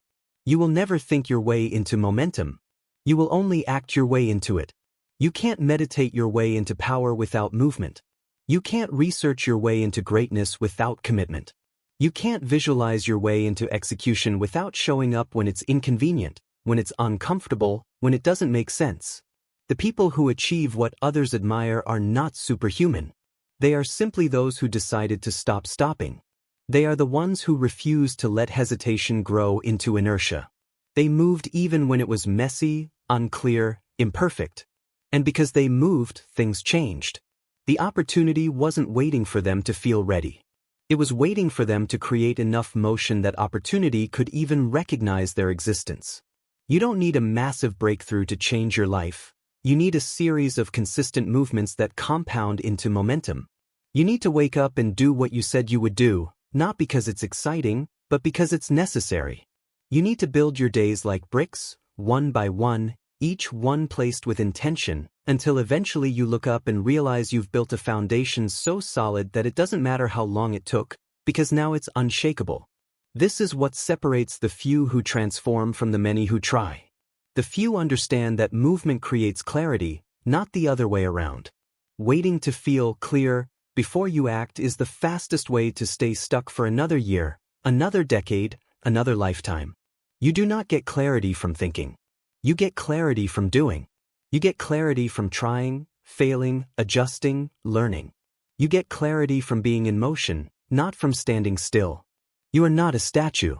You will never think your way into momentum. You will only act your way into it. You can't meditate your way into power without movement. You can't research your way into greatness without commitment. You can't visualize your way into execution without showing up when it's inconvenient, when it's uncomfortable, when it doesn't make sense. The people who achieve what others admire are not superhuman. They are simply those who decided to stop stopping. They are the ones who refused to let hesitation grow into inertia. They moved even when it was messy, unclear, imperfect. And because they moved, things changed. The opportunity wasn't waiting for them to feel ready. It was waiting for them to create enough motion that opportunity could even recognize their existence. You don't need a massive breakthrough to change your life. You need a series of consistent movements that compound into momentum. You need to wake up and do what you said you would do, not because it's exciting, but because it's necessary. You need to build your days like bricks, one by one, each one placed with intention, until eventually you look up and realize you've built a foundation so solid that it doesn't matter how long it took, because now it's unshakable. This is what separates the few who transform from the many who try. The few understand that movement creates clarity, not the other way around. Waiting to feel clear before you act is the fastest way to stay stuck for another year, another decade, another lifetime. You do not get clarity from thinking. You get clarity from doing. You get clarity from trying, failing, adjusting, learning. You get clarity from being in motion, not from standing still. You are not a statue.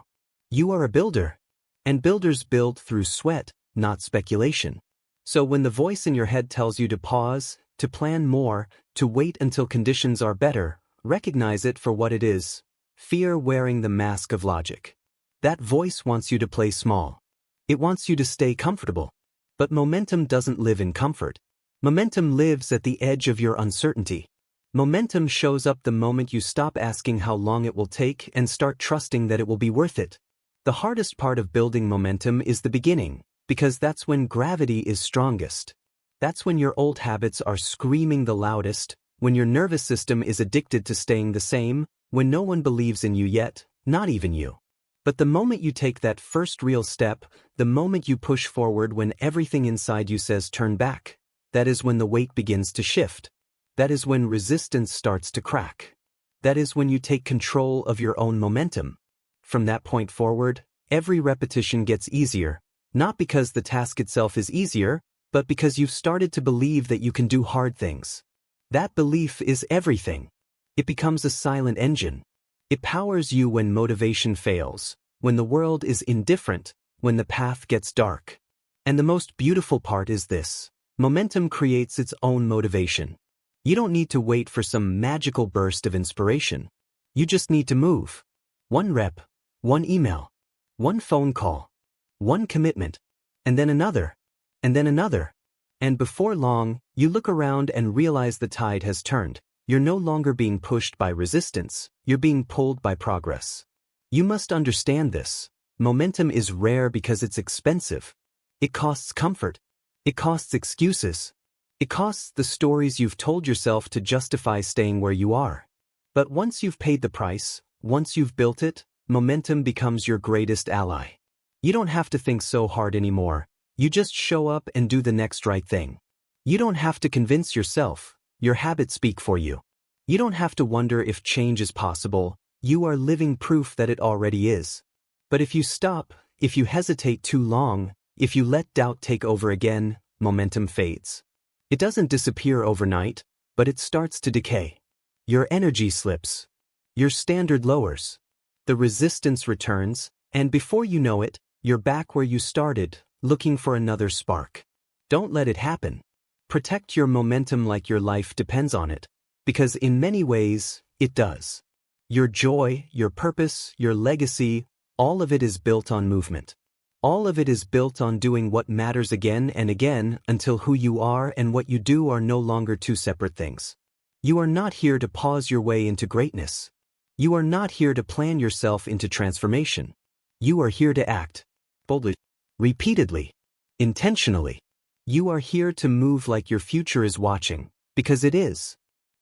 You are a builder. And builders build through sweat, not speculation. So when the voice in your head tells you to pause, to plan more, to wait until conditions are better, recognize it for what it is: fear wearing the mask of logic. That voice wants you to play small. It wants you to stay comfortable. But momentum doesn't live in comfort. Momentum lives at the edge of your uncertainty. Momentum shows up the moment you stop asking how long it will take and start trusting that it will be worth it. The hardest part of building momentum is the beginning, because that's when gravity is strongest. That's when your old habits are screaming the loudest, when your nervous system is addicted to staying the same, when no one believes in you yet, not even you. But the moment you take that first real step, the moment you push forward when everything inside you says turn back, that is when the weight begins to shift. That is when resistance starts to crack. That is when you take control of your own momentum. From that point forward, every repetition gets easier, not because the task itself is easier, but because you've started to believe that you can do hard things. That belief is everything. It becomes a silent engine. It powers you when motivation fails, when the world is indifferent, when the path gets dark. And the most beautiful part is this: momentum creates its own motivation. You don't need to wait for some magical burst of inspiration. You just need to move. One rep, one email, one phone call, one commitment, and then another, and then another. And before long, you look around and realize the tide has turned. You're no longer being pushed by resistance, you're being pulled by progress. You must understand this. Momentum is rare because it's expensive. It costs comfort. It costs excuses. It costs the stories you've told yourself to justify staying where you are. But once you've paid the price, once you've built it, momentum becomes your greatest ally. You don't have to think so hard anymore. You just show up and do the next right thing. You don't have to convince yourself. Your habits speak for you. You don't have to wonder if change is possible. You are living proof that it already is. But if you stop, if you hesitate too long, if you let doubt take over again, momentum fades. It doesn't disappear overnight, but it starts to decay. Your energy slips. Your standard lowers. The resistance returns, and before you know it, you're back where you started, looking for another spark. Don't let it happen. Protect your momentum like your life depends on it, because in many ways, it does. Your joy, your purpose, your legacy, all of it is built on movement. All of it is built on doing what matters again and again until who you are and what you do are no longer two separate things. You are not here to pause your way into greatness. You are not here to plan yourself into transformation. You are here to act boldly, repeatedly, intentionally. You are here to move like your future is watching, because it is.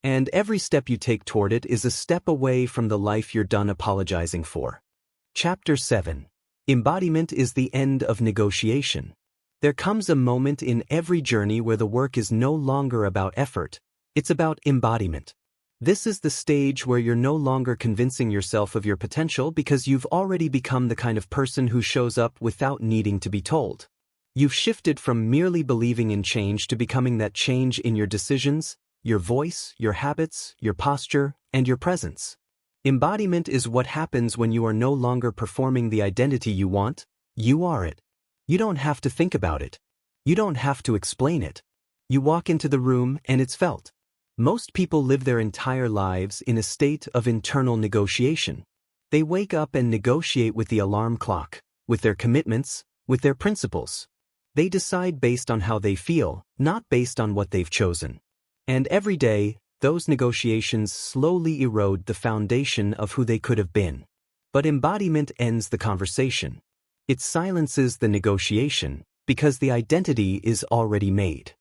And every step you take toward it is a step away from the life you're done apologizing for. Chapter 7. Embodiment is the end of negotiation. There comes a moment in every journey where the work is no longer about effort, it's about embodiment. This is the stage where you're no longer convincing yourself of your potential because you've already become the kind of person who shows up without needing to be told. You've shifted from merely believing in change to becoming that change in your decisions, your voice, your habits, your posture, and your presence. Embodiment is what happens when you are no longer performing the identity you want, you are it. You don't have to think about it. You don't have to explain it. You walk into the room and it's felt. Most people live their entire lives in a state of internal negotiation. They wake up and negotiate with the alarm clock, with their commitments, with their principles. They decide based on how they feel, not based on what they've chosen. And every day, those negotiations slowly erode the foundation of who they could have been. But embodiment ends the conversation. It silences the negotiation, because the identity is already made.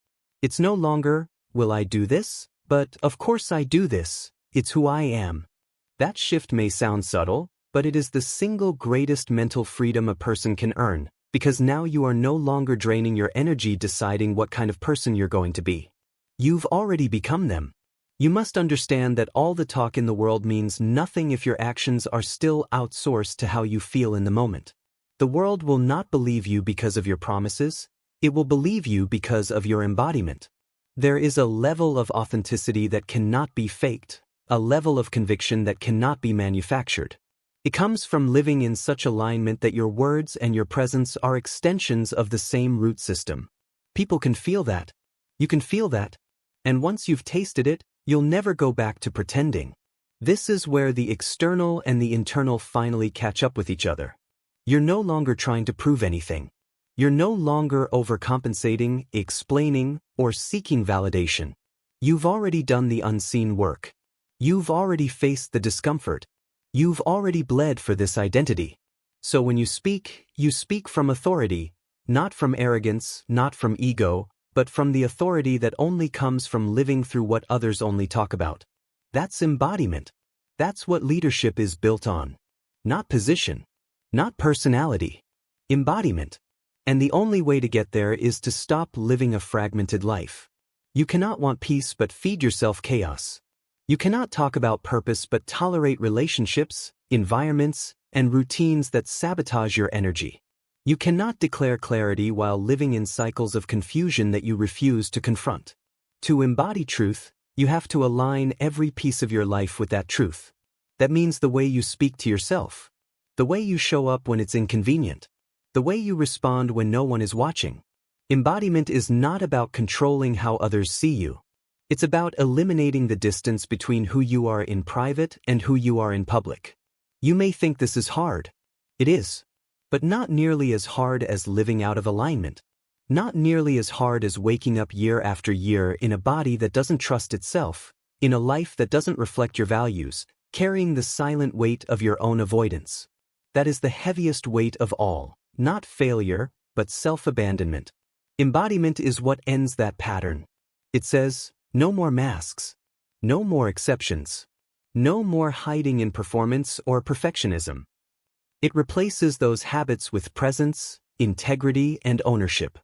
It's no longer, will I do this? But of course I do this. It's who I am. That shift may sound subtle, but it is the single greatest mental freedom a person can earn, because now you are no longer draining your energy deciding what kind of person you're going to be. You've already become them. You must understand that all the talk in the world means nothing if your actions are still outsourced to how you feel in the moment. The world will not believe you because of your promises, it will believe you because of your embodiment. There is a level of authenticity that cannot be faked, a level of conviction that cannot be manufactured. It comes from living in such alignment that your words and your presence are extensions of the same root system. People can feel that. You can feel that. And once you've tasted it, you'll never go back to pretending. This is where the external and the internal finally catch up with each other. You're no longer trying to prove anything. You're no longer overcompensating, explaining, or seeking validation. You've already done the unseen work. You've already faced the discomfort. You've already bled for this identity. So when you speak from authority, not from arrogance, not from ego, but from the authority that only comes from living through what others only talk about. That's embodiment. That's what leadership is built on. Not position. Not personality. Embodiment. And the only way to get there is to stop living a fragmented life. You cannot want peace but feed yourself chaos. You cannot talk about purpose but tolerate relationships, environments, and routines that sabotage your energy. You cannot declare clarity while living in cycles of confusion that you refuse to confront. To embody truth, you have to align every piece of your life with that truth. That means the way you speak to yourself, the way you show up when it's inconvenient, the way you respond when no one is watching. Embodiment is not about controlling how others see you. It's about eliminating the distance between who you are in private and who you are in public. You may think this is hard. It is. But not nearly as hard as living out of alignment. Not nearly as hard as waking up year after year in a body that doesn't trust itself, in a life that doesn't reflect your values, carrying the silent weight of your own avoidance. That is the heaviest weight of all, not failure, but self-abandonment. Embodiment is what ends that pattern. It says, no more masks. No more exceptions. No more hiding in performance or perfectionism. It replaces those habits with presence, integrity, and ownership.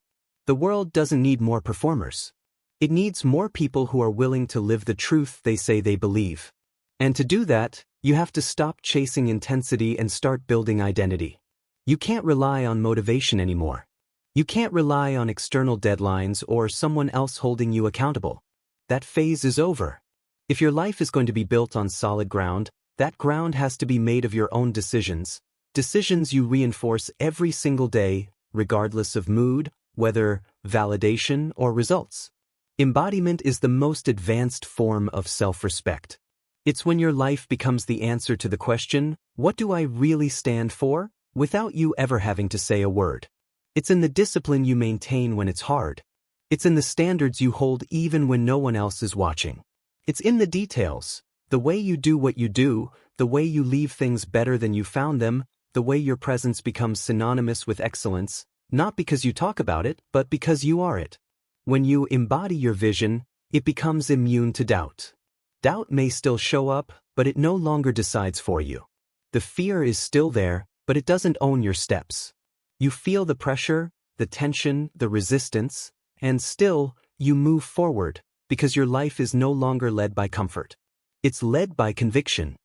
The world doesn't need more performers. It needs more people who are willing to live the truth they say they believe. And to do that, you have to stop chasing intensity and start building identity. You can't rely on motivation anymore. You can't rely on external deadlines or someone else holding you accountable. That phase is over. If your life is going to be built on solid ground, that ground has to be made of your own decisions. Decisions you reinforce every single day, regardless of mood, weather, validation, or results. Embodiment is the most advanced form of self-respect. It's when your life becomes the answer to the question, what do I really stand for, without you ever having to say a word. It's in the discipline you maintain when it's hard. It's in the standards you hold even when no one else is watching. It's in the details, the way you do what you do, the way you leave things better than you found them, the way your presence becomes synonymous with excellence, not because you talk about it, but because you are it. When you embody your vision, it becomes immune to doubt. Doubt may still show up, but it no longer decides for you. The fear is still there, but it doesn't own your steps. You feel the pressure, the tension, the resistance, and still, you move forward, because your life is no longer led by comfort. It's led by conviction.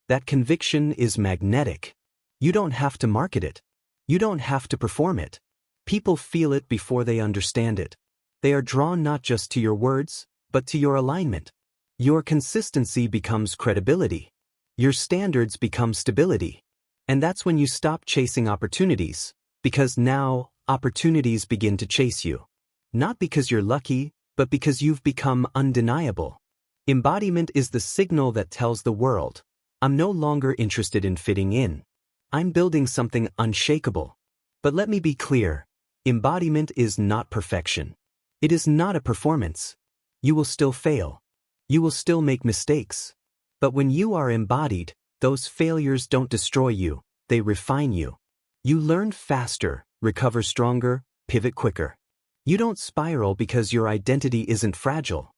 That conviction is magnetic. You don't have to market it. You don't have to perform it. People feel it before they understand it. They are drawn not just to your words, but to your alignment. Your consistency becomes credibility. Your standards become stability. And that's when you stop chasing opportunities, because now, opportunities begin to chase you. Not because you're lucky, but because you've become undeniable. Embodiment is the signal that tells the world, I'm no longer interested in fitting in. I'm building something unshakable. But let me be clear, embodiment is not perfection. It is not a performance. You will still fail. You will still make mistakes. But when you are embodied, those failures don't destroy you, they refine you. You learn faster, recover stronger, pivot quicker. You don't spiral because your identity isn't fragile.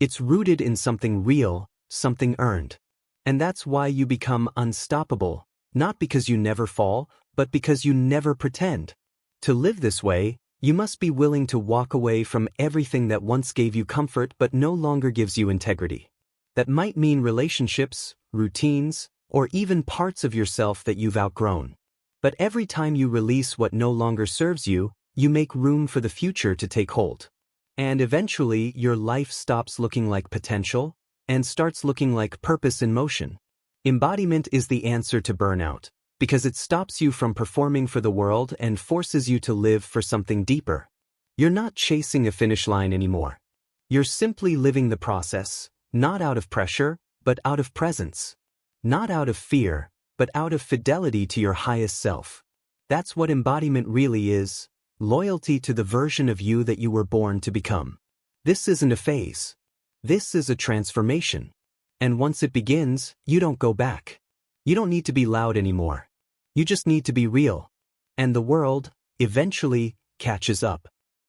It's rooted in something real, something earned. And that's why you become unstoppable, not because you never fall, but because you never pretend. To live this way, you must be willing to walk away from everything that once gave you comfort but no longer gives you integrity. That might mean relationships, routines, or even parts of yourself that you've outgrown. But every time you release what no longer serves you, you make room for the future to take hold. And eventually, your life stops looking like potential and starts looking like purpose in motion. Embodiment is the answer to burnout, because it stops you from performing for the world and forces you to live for something deeper. You're not chasing a finish line anymore. You're simply living the process, not out of pressure, but out of presence. Not out of fear, but out of fidelity to your highest self. That's what embodiment really is, loyalty to the version of you that you were born to become. This isn't a phase. This is a transformation. And once it begins, you don't go back. You don't need to be loud anymore. You just need to be real. And the world, eventually, catches up.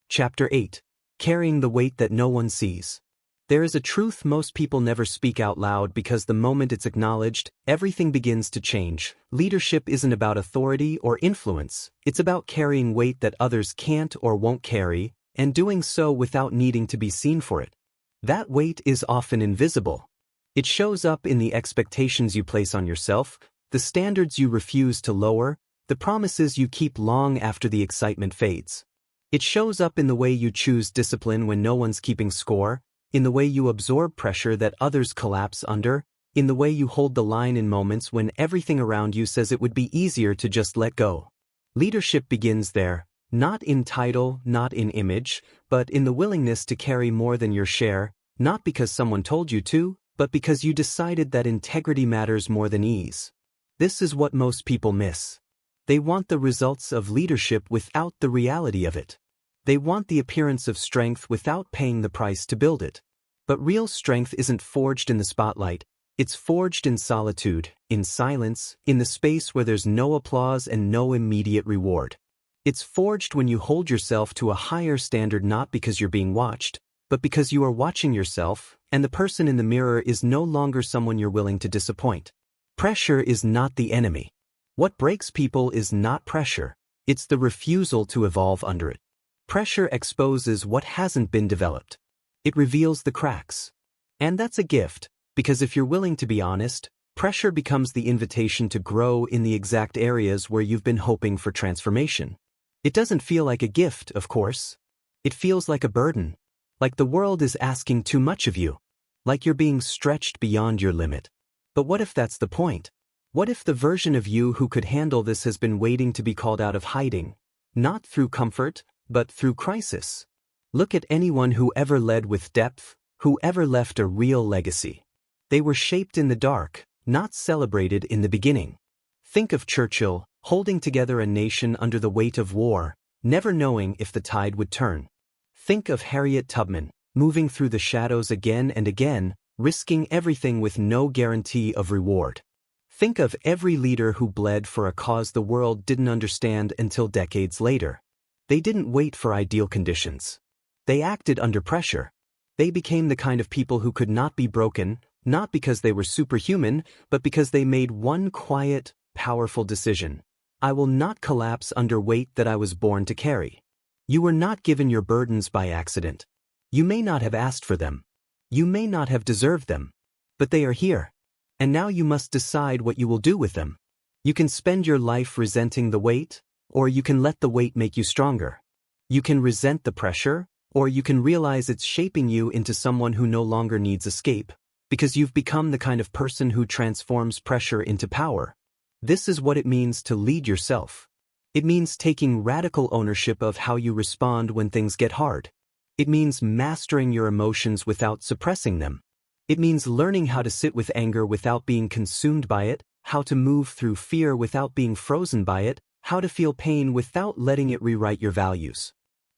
Chapter 8. Carrying the weight that no one sees. There is a truth most people never speak out loud because the moment it's acknowledged, everything begins to change. Leadership isn't about authority or influence. It's about carrying weight that others can't or won't carry, and doing so without needing to be seen for it. That weight is often invisible. It shows up in the expectations you place on yourself, the standards you refuse to lower, the promises you keep long after the excitement fades. It shows up in the way you choose discipline when no one's keeping score, in the way you absorb pressure that others collapse under, in the way you hold the line in moments when everything around you says it would be easier to just let go. Leadership begins there, not in title, not in image, but in the willingness to carry more than your share, not because someone told you to, but because you decided that integrity matters more than ease. This is what most people miss. They want the results of leadership without the reality of it. They want the appearance of strength without paying the price to build it. But real strength isn't forged in the spotlight, it's forged in solitude, in silence, in the space where there's no applause and no immediate reward. It's forged when you hold yourself to a higher standard not because you're being watched, but because you are watching yourself, and the person in the mirror is no longer someone you're willing to disappoint. Pressure is not the enemy. What breaks people is not pressure, it's the refusal to evolve under it. Pressure exposes what hasn't been developed. It reveals the cracks. And that's a gift, because if you're willing to be honest, pressure becomes the invitation to grow in the exact areas where you've been hoping for transformation. It doesn't feel like a gift, of course. It feels like a burden. Like the world is asking too much of you. Like you're being stretched beyond your limit. But what if that's the point? What if the version of you who could handle this has been waiting to be called out of hiding? not through comfort, but through crisis. Look at anyone who ever led with depth, who ever left a real legacy. They were shaped in the dark, not celebrated in the beginning. Think of Churchill, holding together a nation under the weight of war, never knowing if the tide would turn. Think of Harriet Tubman, moving through the shadows again and again, risking everything with no guarantee of reward. Think of every leader who bled for a cause the world didn't understand until decades later. They didn't wait for ideal conditions. They acted under pressure. They became the kind of people who could not be broken, not because they were superhuman, but because they made one quiet, powerful decision. I will not collapse under weight that I was born to carry. You were not given your burdens by accident. You may not have asked for them. You may not have deserved them. But they are here. And now you must decide what you will do with them. You can spend your life resenting the weight, or you can let the weight make you stronger. You can resent the pressure, or you can realize it's shaping you into someone who no longer needs escape, because you've become the kind of person who transforms pressure into power. This is what it means to lead yourself. It means taking radical ownership of how you respond when things get hard. It means mastering your emotions without suppressing them. It means learning how to sit with anger without being consumed by it, how to move through fear without being frozen by it, how to feel pain without letting it rewrite your values.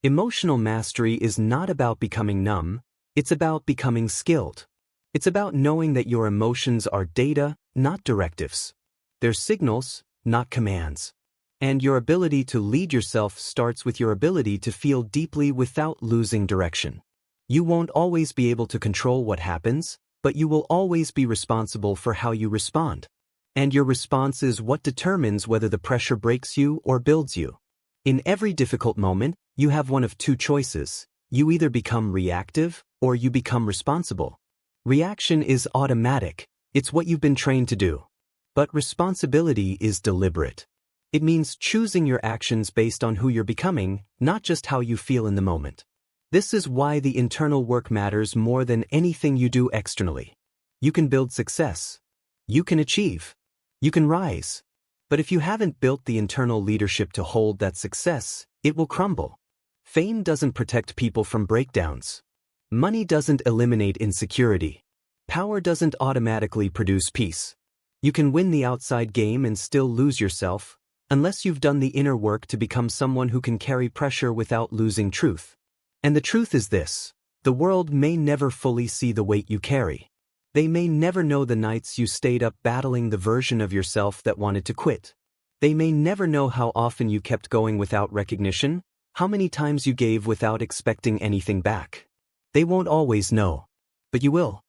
Emotional mastery is not about becoming numb, it's about becoming skilled. It's about knowing that your emotions are data, not directives. They're signals, not commands. And your ability to lead yourself starts with your ability to feel deeply without losing direction. You won't always be able to control what happens, but you will always be responsible for how you respond. And your response is what determines whether the pressure breaks you or builds you. In every difficult moment, you have one of two choices. You either become reactive, or you become responsible. Reaction is automatic. It's what you've been trained to do. But responsibility is deliberate. It means choosing your actions based on who you're becoming, not just how you feel in the moment. This is why the internal work matters more than anything you do externally. You can build success. You can achieve. You can rise. But if you haven't built the internal leadership to hold that success, it will crumble. Fame doesn't protect people from breakdowns. Money doesn't eliminate insecurity. Power doesn't automatically produce peace. You can win the outside game and still lose yourself, unless you've done the inner work to become someone who can carry pressure without losing truth. And the truth is this: the world may never fully see the weight you carry. They may never know the nights you stayed up battling the version of yourself that wanted to quit. They may never know how often you kept going without recognition, how many times you gave without expecting anything back. They won't always know. But you will.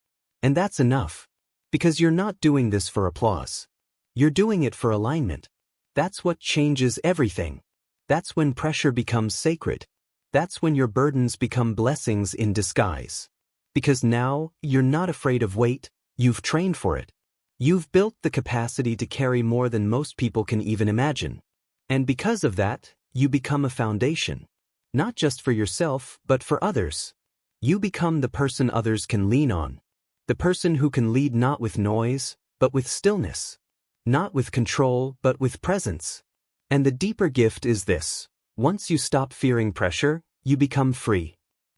And that's enough. Because you're not doing this for applause. You're doing it for alignment. That's what changes everything. That's when pressure becomes sacred. That's when your burdens become blessings in disguise. Because now, you're not afraid of weight, you've trained for it. You've built the capacity to carry more than most people can even imagine. And because of that, you become a foundation. Not just for yourself, but for others. You become the person others can lean on. The person who can lead not with noise, but with stillness. Not with control, but with presence. And the deeper gift is this: once you stop fearing pressure, you become free.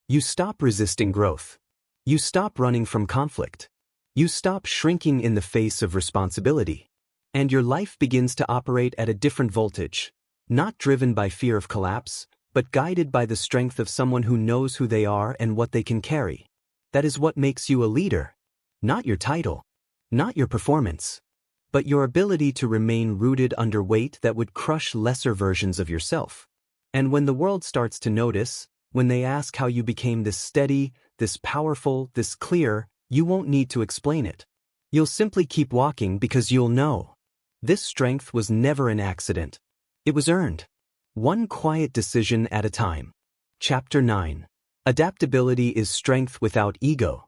You stop resisting growth. You stop running from conflict. You stop shrinking in the face of responsibility. And your life begins to operate at a different voltage, not driven by fear of collapse, but guided by the strength of someone who knows who they are and what they can carry. That is what makes you a leader. Not your title, not your performance, but your ability to remain rooted under weight that would crush lesser versions of yourself. And when the world starts to notice, when they ask how you became this steady, this powerful, this clear, you won't need to explain it. You'll simply keep walking because you'll know. This strength was never an accident. It was earned. One quiet decision at a time. Chapter 9. Adaptability is strength without ego.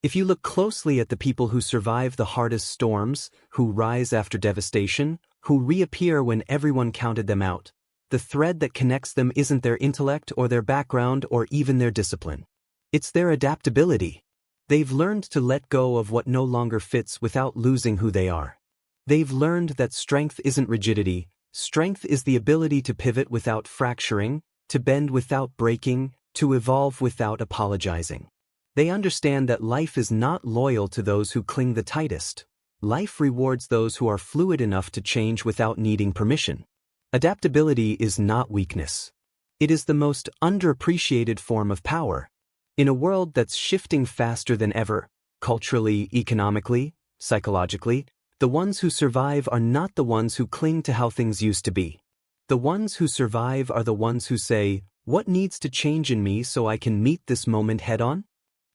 If you look closely at the people who survive the hardest storms, who rise after devastation, who reappear when everyone counted them out, the thread that connects them isn't their intellect or their background or even their discipline. It's their adaptability. They've learned to let go of what no longer fits without losing who they are. They've learned that strength isn't rigidity, Strength is the ability to pivot without fracturing, to bend without breaking, to evolve without apologizing. They understand that life is not loyal to those who cling the tightest. Life rewards those who are fluid enough to change without needing permission. Adaptability is not weakness. It is the most underappreciated form of power. In a world that's shifting faster than ever, culturally, economically, psychologically, the ones who survive are not the ones who cling to how things used to be. The ones who survive are the ones who say, "What needs to change in me so I can meet this moment head-on?"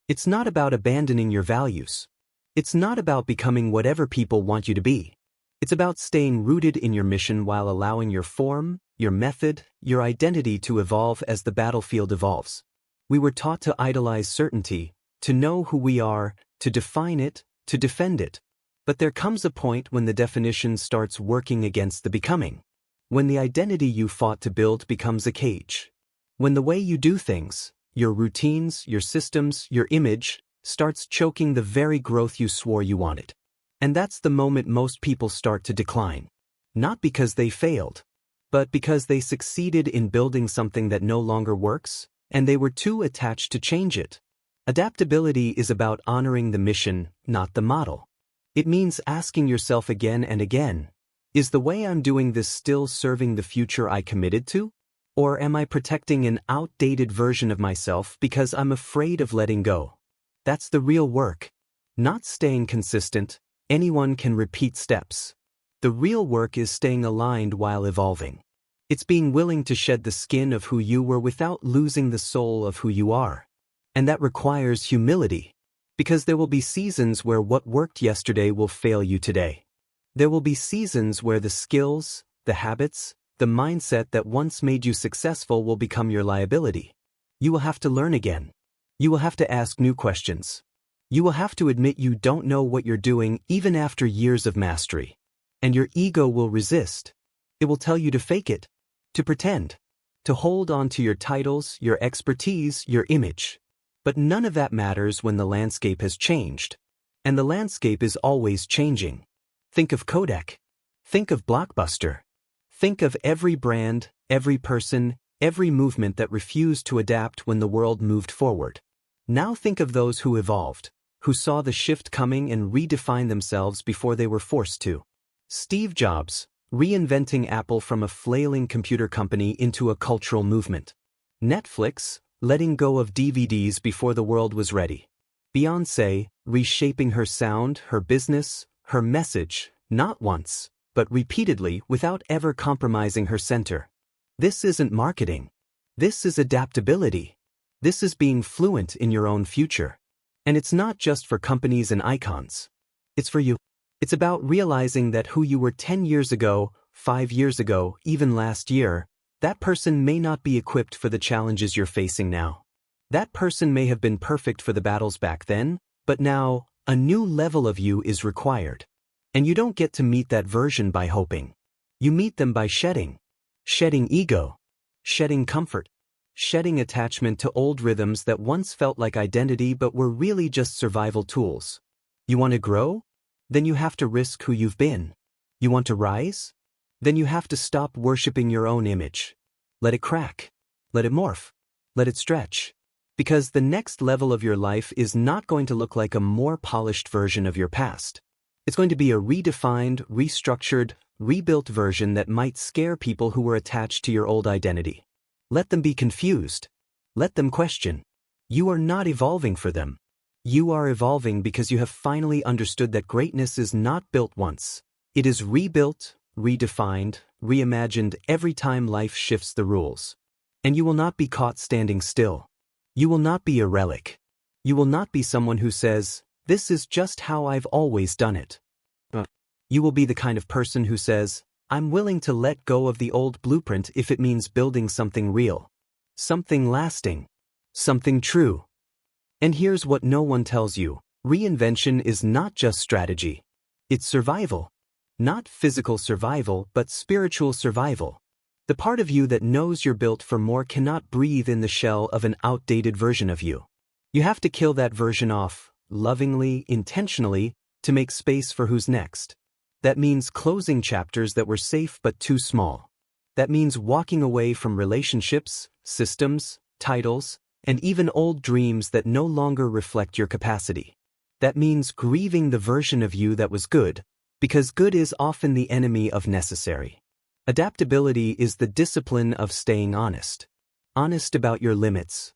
It's not about abandoning your values. It's not about becoming whatever people want you to be. It's about staying rooted in your mission while allowing your form, your method, your identity to evolve as the battlefield evolves. We were taught to idolize certainty, to know who we are, to define it, to defend it. But there comes a point when the definition starts working against the becoming. When the identity you fought to build becomes a cage. When the way you do things, your routines, your systems, your image, starts choking the very growth you swore you wanted. And that's the moment most people start to decline. Not because they failed, but because they succeeded in building something that no longer works, and they were too attached to change it. Adaptability is about honoring the mission, not the model. It means asking yourself again and again, is the way I'm doing this still serving the future I committed to? Or am I protecting an outdated version of myself because I'm afraid of letting go? That's the real work. Not staying consistent. Anyone can repeat steps. The real work is staying aligned while evolving. It's being willing to shed the skin of who you were without losing the soul of who you are. And that requires humility. Because there will be seasons where what worked yesterday will fail you today. There will be seasons where the skills, the habits, the mindset that once made you successful will become your liability. You will have to learn again. You will have to ask new questions. You will have to admit you don't know what you're doing even after years of mastery. And your ego will resist. It will tell you to fake it, to pretend, to hold on to your titles, your expertise, your image. But none of that matters when the landscape has changed. And the landscape is always changing. Think of Kodak. Think of Blockbuster. Think of every brand, every person, every movement that refused to adapt when the world moved forward. Now think of those who evolved, who saw the shift coming and redefined themselves before they were forced to. Steve Jobs, reinventing Apple from a flailing computer company into a cultural movement. Netflix, letting go of DVDs before the world was ready. Beyoncé, reshaping her sound, her business, her message, not once, but repeatedly without ever compromising her center. This isn't marketing. This is adaptability. This is being fluent in your own future. And it's not just for companies and icons. It's for you. It's about realizing that who you were 10 years ago, 5 years ago, even last year, that person may not be equipped for the challenges you're facing now. That person may have been perfect for the battles back then, but now, a new level of you is required. And you don't get to meet that version by hoping. You meet them by shedding. Shedding ego. Shedding comfort. Shedding attachment to old rhythms that once felt like identity but were really just survival tools. You want to grow? Then you have to risk who you've been. You want to rise? Then you have to stop worshiping your own image. Let it crack. Let it morph. Let it stretch. Because the next level of your life is not going to look like a more polished version of your past. It's going to be a redefined, restructured, rebuilt version that might scare people who were attached to your old identity. Let them be confused. Let them question. You are not evolving for them. You are evolving because you have finally understood that greatness is not built once. It is rebuilt, redefined, reimagined every time life shifts the rules. And you will not be caught standing still. You will not be a relic. You will not be someone who says, "This is just how I've always done it." You will be the kind of person who says, "I'm willing to let go of the old blueprint if it means building something real. Something lasting. Something true." And here's what no one tells you. Reinvention is not just strategy. It's survival. Not physical survival, but spiritual survival. The part of you that knows you're built for more cannot breathe in the shell of an outdated version of you. You have to kill that version off, lovingly, intentionally, to make space for who's next. That means closing chapters that were safe but too small. That means walking away from relationships, systems, titles, and even old dreams that no longer reflect your capacity. That means grieving the version of you that was good, because good is often the enemy of necessary. Adaptability is the discipline of staying honest. Honest about your limits.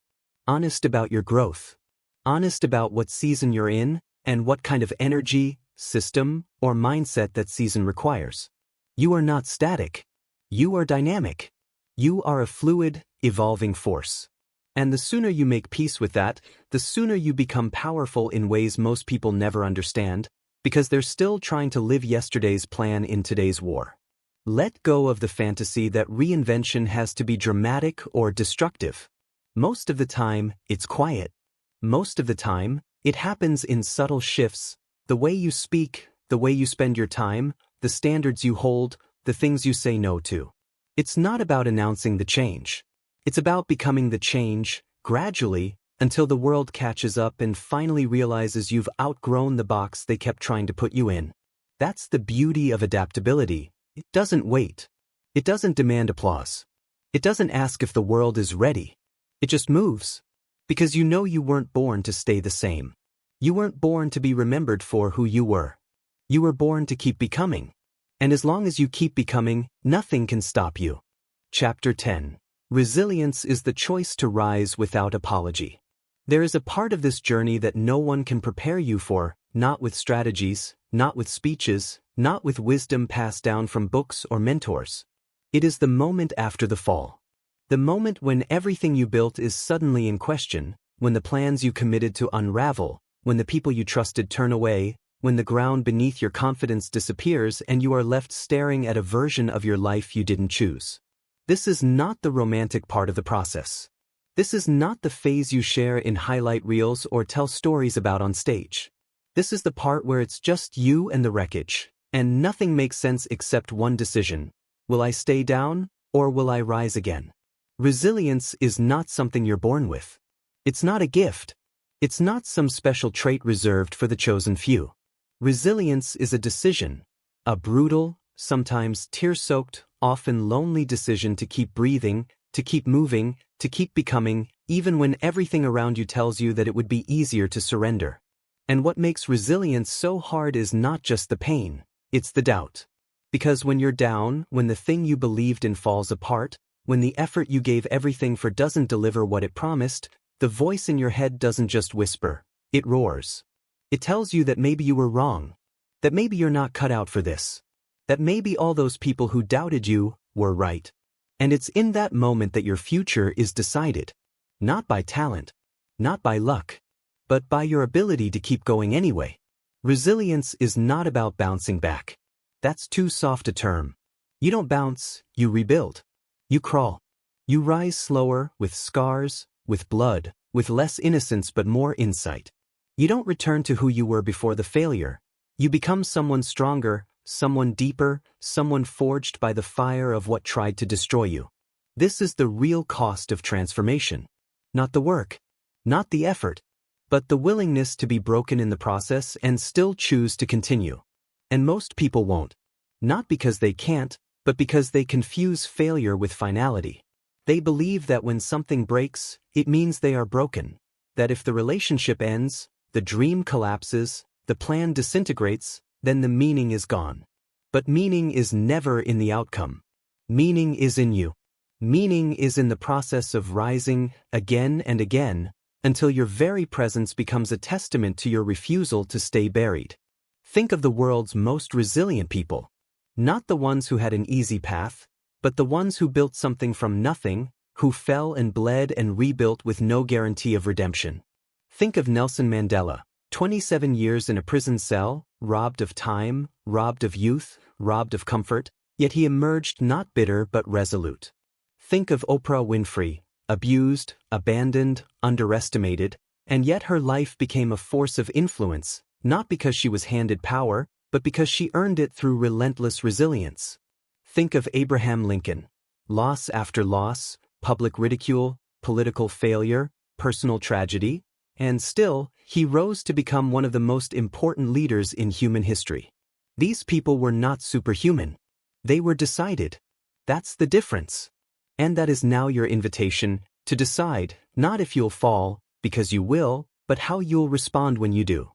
Honest about your growth. Honest about what season you're in and what kind of energy, system, or mindset that season requires. You are not static. You are dynamic. You are a fluid, evolving force. And the sooner you make peace with that, the sooner you become powerful in ways most people never understand, because they're still trying to live yesterday's plan in today's war. Let go of the fantasy that reinvention has to be dramatic or destructive. Most of the time, it's quiet. Most of the time, it happens in subtle shifts. The way you speak, the way you spend your time, the standards you hold, the things you say no to. It's not about announcing the change. It's about becoming the change, gradually, until the world catches up and finally realizes you've outgrown the box they kept trying to put you in. That's the beauty of adaptability. It doesn't wait. It doesn't demand applause. It doesn't ask if the world is ready. It just moves. Because you know you weren't born to stay the same. You weren't born to be remembered for who you were. You were born to keep becoming. And as long as you keep becoming, nothing can stop you. Chapter 10. Resilience is the choice to rise without apology. There is a part of this journey that no one can prepare you for, not with strategies, not with speeches, not with wisdom passed down from books or mentors. It is the moment after the fall. The moment when everything you built is suddenly in question, when the plans you committed to unravel, when the people you trusted turn away, when the ground beneath your confidence disappears and you are left staring at a version of your life you didn't choose. This is not the romantic part of the process. This is not the phase you share in highlight reels or tell stories about on stage. This is the part where it's just you and the wreckage, and nothing makes sense except one decision. Will I stay down, or will I rise again? Resilience is not something you're born with. It's not a gift. It's not some special trait reserved for the chosen few. Resilience is a decision, a brutal, sometimes tear-soaked, often lonely decision to keep breathing, to keep moving, to keep becoming, even when everything around you tells you that it would be easier to surrender. And what makes resilience so hard is not just the pain, it's the doubt. Because when you're down, when the thing you believed in falls apart, when the effort you gave everything for doesn't deliver what it promised, the voice in your head doesn't just whisper, it roars. It tells you that maybe you were wrong, that maybe you're not cut out for this, that maybe all those people who doubted you were right. And it's in that moment that your future is decided, not by talent, not by luck, but by your ability to keep going anyway. Resilience is not about bouncing back. That's too soft a term. You don't bounce, you rebuild. You crawl. You rise slower, with scars, with blood, with less innocence but more insight. You don't return to who you were before the failure. You become someone stronger, someone deeper, someone forged by the fire of what tried to destroy you. This is the real cost of transformation. Not the work, not the effort, but the willingness to be broken in the process and still choose to continue. And most people won't. Not because they can't, but because they confuse failure with finality. They believe that when something breaks, it means they are broken. That if the relationship ends, the dream collapses, the plan disintegrates, then the meaning is gone. But meaning is never in the outcome. Meaning is in you. Meaning is in the process of rising again and again until your very presence becomes a testament to your refusal to stay buried. Think of the world's most resilient people. Not the ones who had an easy path, but the ones who built something from nothing, who fell and bled and rebuilt with no guarantee of redemption. Think of Nelson Mandela, 27 years in a prison cell, robbed of time, robbed of youth, robbed of comfort, yet he emerged not bitter but resolute. Think of Oprah Winfrey, abused, abandoned, underestimated, and yet her life became a force of influence, not because she was handed power, but because she earned it through relentless resilience. Think of Abraham Lincoln. Loss after loss, public ridicule, political failure, personal tragedy, and still, he rose to become one of the most important leaders in human history. These people were not superhuman. They were decided. That's the difference. And that is now your invitation to decide, not if you'll fall, because you will, but how you'll respond when you do.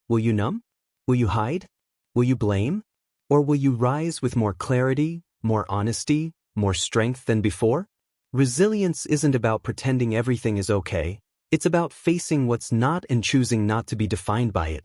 Will you numb? Will you hide? Will you blame? Or will you rise with more clarity, more honesty, more strength than before? Resilience isn't about pretending everything is okay. It's about facing what's not and choosing not to be defined by it.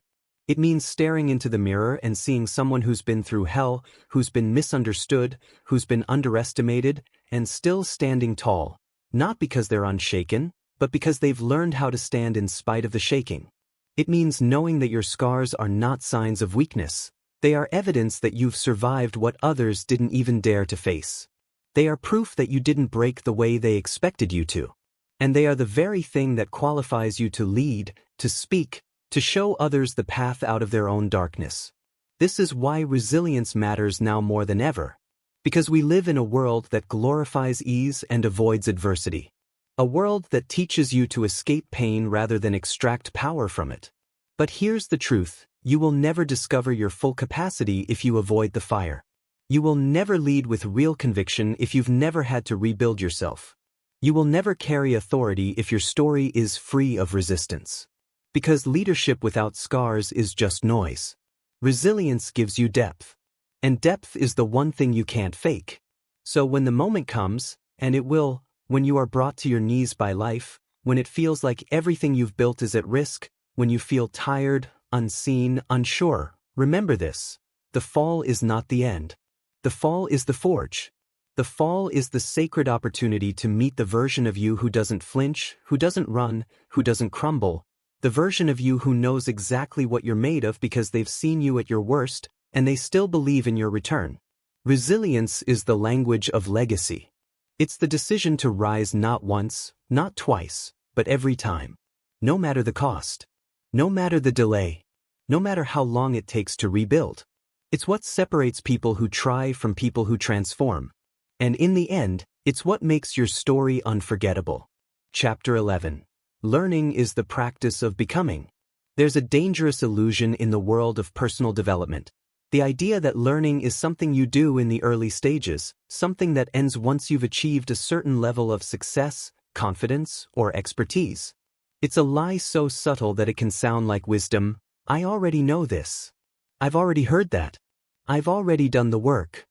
It means staring into the mirror and seeing someone who's been through hell, who's been misunderstood, who's been underestimated, and still standing tall, not because they're unshaken, but because they've learned how to stand in spite of the shaking. It means knowing that your scars are not signs of weakness. They are evidence that you've survived what others didn't even dare to face. They are proof that you didn't break the way they expected you to. And they are the very thing that qualifies you to lead, to speak, to show others the path out of their own darkness. This is why resilience matters now more than ever. Because we live in a world that glorifies ease and avoids adversity. A world that teaches you to escape pain rather than extract power from it. But here's the truth, you will never discover your full capacity if you avoid the fire. You will never lead with real conviction if you've never had to rebuild yourself. You will never carry authority if your story is free of resistance. Because leadership without scars is just noise. Resilience gives you depth. And depth is the one thing you can't fake. So when the moment comes, and it will, when you are brought to your knees by life, when it feels like everything you've built is at risk, when you feel tired, unseen, unsure, remember this. The fall is not the end. The fall is the forge. The fall is the sacred opportunity to meet the version of you who doesn't flinch, who doesn't run, who doesn't crumble, the version of you who knows exactly what you're made of because they've seen you at your worst, and they still believe in your return. Resilience is the language of legacy. It's the decision to rise not once, not twice, but every time. No matter the cost. No matter the delay. No matter how long it takes to rebuild. It's what separates people who try from people who transform. And in the end, it's what makes your story unforgettable. Chapter 11. Learning is the practice of becoming. There's a dangerous illusion in the world of personal development. The idea that learning is something you do in the early stages, something that ends once you've achieved a certain level of success, confidence, or expertise. It's a lie so subtle that it can sound like wisdom. I already know this. I've already heard that. I've already done the work.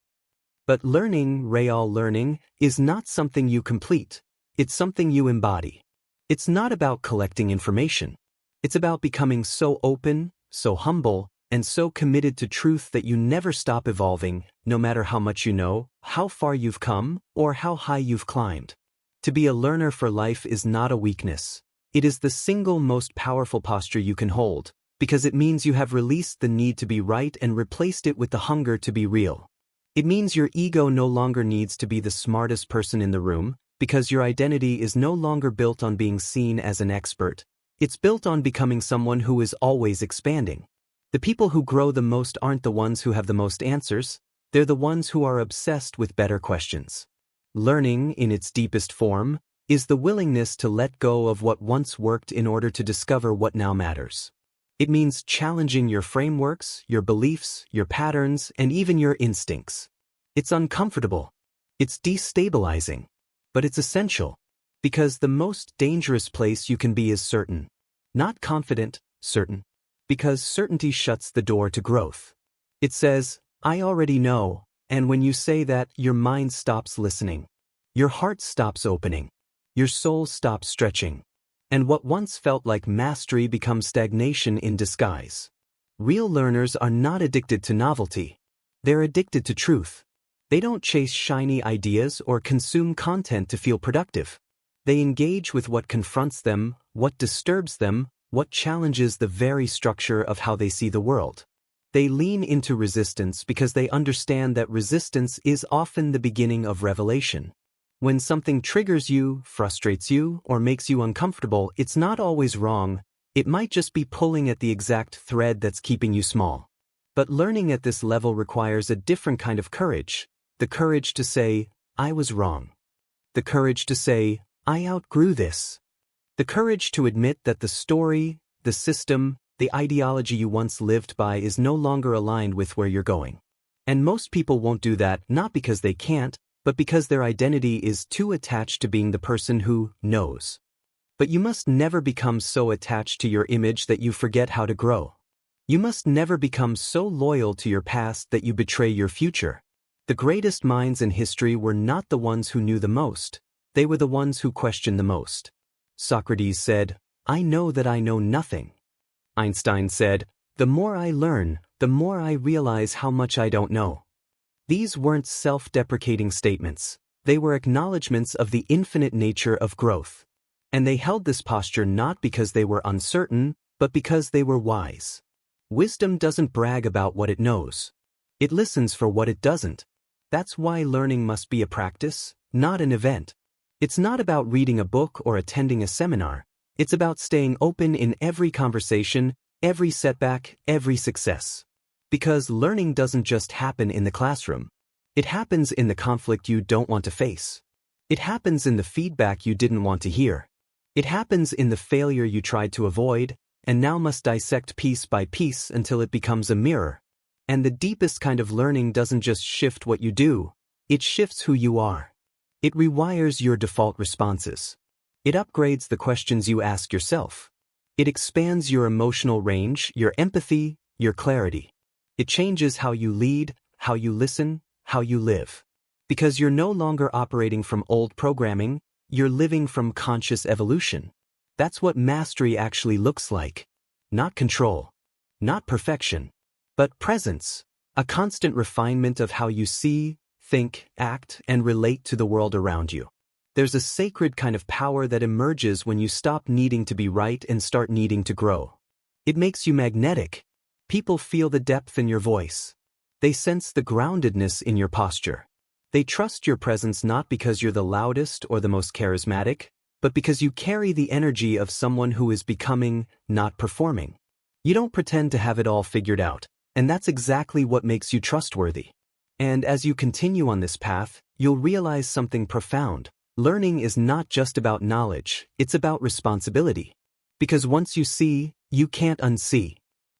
But learning, real learning, is not something you complete. It's something you embody. It's not about collecting information. It's about becoming so open, so humble, and so committed to truth that you never stop evolving, no matter how much you know, how far you've come, or how high you've climbed. To be a learner for life is not a weakness. It is the single most powerful posture you can hold, because it means you have released the need to be right and replaced it with the hunger to be real. It means your ego no longer needs to be the smartest person in the room, because your identity is no longer built on being seen as an expert. It's built on becoming someone who is always expanding. The people who grow the most aren't the ones who have the most answers, they're the ones who are obsessed with better questions. Learning, in its deepest form, is the willingness to let go of what once worked in order to discover what now matters. It means challenging your frameworks, your beliefs, your patterns, and even your instincts. It's uncomfortable. It's destabilizing. But it's essential. Because the most dangerous place you can be is certain. Not confident, certain. Because certainty shuts the door to growth. It says, I already know, and when you say that, your mind stops listening. Your heart stops opening. Your soul stops stretching. And what once felt like mastery becomes stagnation in disguise. Real learners are not addicted to novelty. They're addicted to truth. They don't chase shiny ideas or consume content to feel productive. They engage with what confronts them, what disturbs them, what challenges the very structure of how they see the world. They lean into resistance because they understand that resistance is often the beginning of revelation. When something triggers you, frustrates you, or makes you uncomfortable, it's not always wrong. It might just be pulling at the exact thread that's keeping you small. But learning at this level requires a different kind of courage. The courage to say, I was wrong. The courage to say, I outgrew this. The courage to admit that the story, the system, The ideology you once lived by is no longer aligned with where you're going. And most people won't do that not because they can't, but because their identity is too attached to being the person who knows. But you must never become so attached to your image that you forget how to grow. You must never become so loyal to your past that you betray your future. The greatest minds in history were not the ones who knew the most. They were the ones who questioned the most. Socrates said, "I know that I know nothing." Einstein said, "The more I learn, the more I realize how much I don't know." These weren't self-deprecating statements. They were acknowledgments of the infinite nature of growth. And they held this posture not because they were uncertain, but because they were wise. Wisdom doesn't brag about what it knows. It listens for what it doesn't. That's why learning must be a practice, not an event. It's not about reading a book or attending a seminar. It's about staying open in every conversation, every setback, every success. Because learning doesn't just happen in the classroom. It happens in the conflict you don't want to face. It happens in the feedback you didn't want to hear. It happens in the failure you tried to avoid, and now must dissect piece by piece until it becomes a mirror. And the deepest kind of learning doesn't just shift what you do, it shifts who you are. It rewires your default responses. It upgrades the questions you ask yourself. It expands your emotional range, your empathy, your clarity. It changes how you lead, how you listen, how you live. Because you're no longer operating from old programming, you're living from conscious evolution. That's what mastery actually looks like. Not control. Not perfection. But presence. A constant refinement of how you see, think, act, and relate to the world around you. There's a sacred kind of power that emerges when you stop needing to be right and start needing to grow. It makes you magnetic. People feel the depth in your voice. They sense the groundedness in your posture. They trust your presence not because you're the loudest or the most charismatic, but because you carry the energy of someone who is becoming, not performing. You don't pretend to have it all figured out, and that's exactly what makes you trustworthy. And as you continue on this path, you'll realize something profound. Learning is not just about knowledge, it's about responsibility. Because once you see, you can't unsee.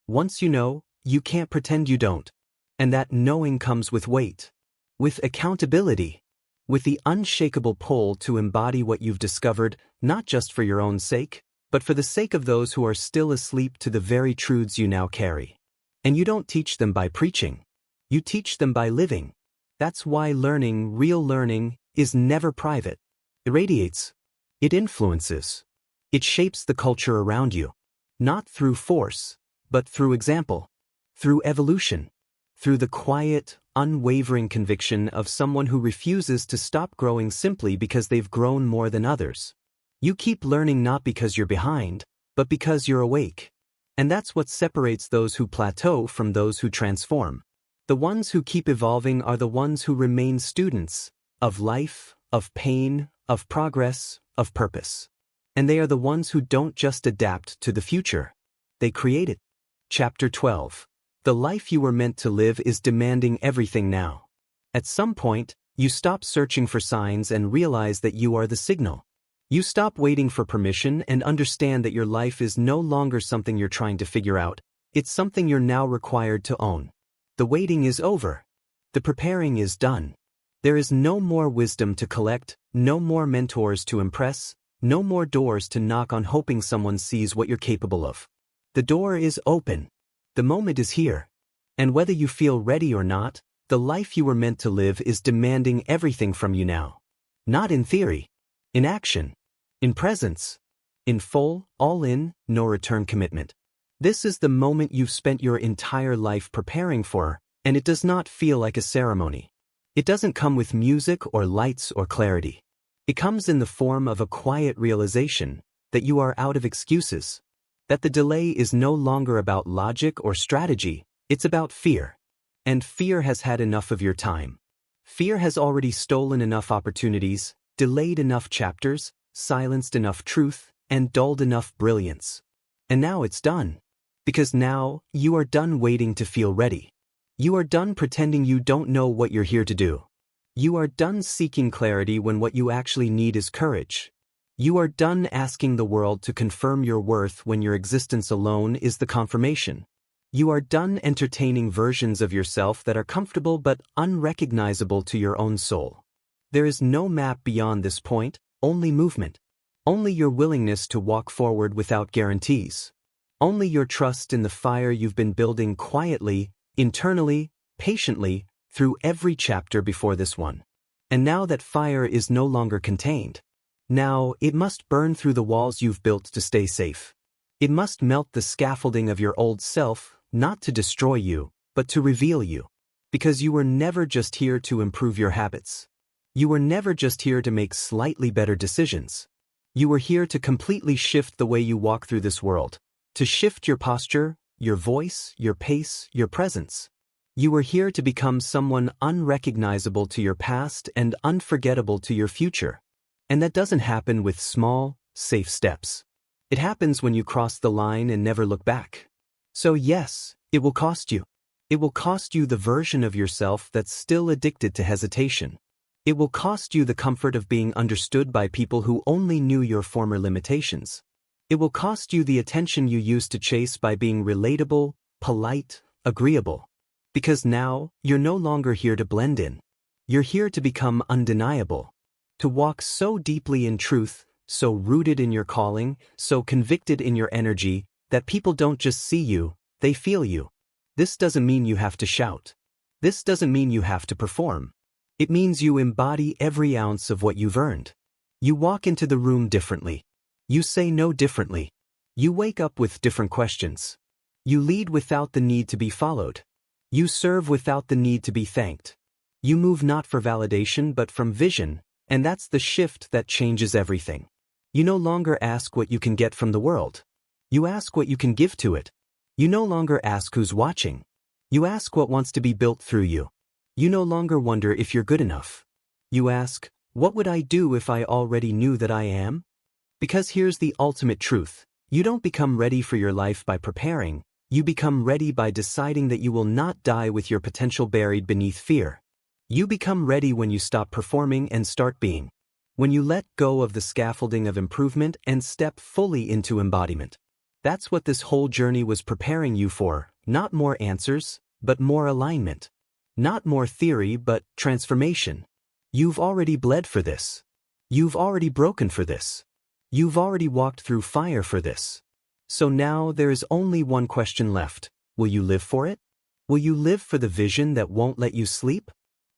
Once you know, you can't pretend you don't. And that knowing comes with weight. With accountability. With the unshakable pull to embody what you've discovered, not just for your own sake, but for the sake of those who are still asleep to the very truths you now carry. And you don't teach them by preaching. You teach them by living. That's why learning, real learning, is never private. It radiates. It influences. It shapes the culture around you. Not through force, but through example. Through evolution. Through the quiet, unwavering conviction of someone who refuses to stop growing simply because they've grown more than others. You keep learning not because you're behind, but because you're awake. And that's what separates those who plateau from those who transform. The ones who keep evolving are the ones who remain students of life, of pain, of progress, of purpose. And they are the ones who don't just adapt to the future. They create it. Chapter 12. The life you were meant to live is demanding everything now. At some point, you stop searching for signs and realize that you are the signal. You stop waiting for permission and understand that your life is no longer something you're trying to figure out. It's something you're now required to own. The waiting is over. The preparing is done. There is no more wisdom to collect, no more mentors to impress, no more doors to knock on hoping someone sees what you're capable of. The door is open. The moment is here. And whether you feel ready or not, the life you were meant to live is demanding everything from you now. Not in theory. In action. In presence. In full, all-in, no-return commitment. This is the moment you've spent your entire life preparing for, and it does not feel like a ceremony. It doesn't come with music or lights or clarity. It comes in the form of a quiet realization that you are out of excuses. That the delay is no longer about logic or strategy, it's about fear. And fear has had enough of your time. Fear has already stolen enough opportunities, delayed enough chapters, silenced enough truth, and dulled enough brilliance. And now it's done. Because now, you are done waiting to feel ready. You are done pretending you don't know what you're here to do. You are done seeking clarity when what you actually need is courage. You are done asking the world to confirm your worth when your existence alone is the confirmation. You are done entertaining versions of yourself that are comfortable but unrecognizable to your own soul. There is no map beyond this point, only movement. Only your willingness to walk forward without guarantees. Only your trust in the fire you've been building quietly, internally, patiently, through every chapter before this one. And now that fire is no longer contained. Now, it must burn through the walls you've built to stay safe. It must melt the scaffolding of your old self, not to destroy you, but to reveal you. Because you were never just here to improve your habits. You were never just here to make slightly better decisions. You were here to completely shift the way you walk through this world. To shift your posture, your voice, your pace, your presence. You were here to become someone unrecognizable to your past and unforgettable to your future. And that doesn't happen with small, safe steps. It happens when you cross the line and never look back. So yes, it will cost you. It will cost you the version of yourself that's still addicted to hesitation. It will cost you the comfort of being understood by people who only knew your former limitations. It will cost you the attention you used to chase by being relatable, polite, agreeable. Because now, you're no longer here to blend in. You're here to become undeniable. To walk so deeply in truth, so rooted in your calling, so convicted in your energy, that people don't just see you, they feel you. This doesn't mean you have to shout. This doesn't mean you have to perform. It means you embody every ounce of what you've earned. You walk into the room differently. You say no differently. You wake up with different questions. You lead without the need to be followed. You serve without the need to be thanked. You move not for validation but from vision, and that's the shift that changes everything. You no longer ask what you can get from the world. You ask what you can give to it. You no longer ask who's watching. You ask what wants to be built through you. You no longer wonder if you're good enough. You ask, what would I do if I already knew that I am? Because here's the ultimate truth. You don't become ready for your life by preparing. You become ready by deciding that you will not die with your potential buried beneath fear. You become ready when you stop performing and start being. When you let go of the scaffolding of improvement and step fully into embodiment. That's what this whole journey was preparing you for, not more answers, but more alignment. Not more theory, but transformation. You've already bled for this. You've already broken for this. You've already walked through fire for this. So now there is only one question left. Will you live for it? Will you live for the vision that won't let you sleep?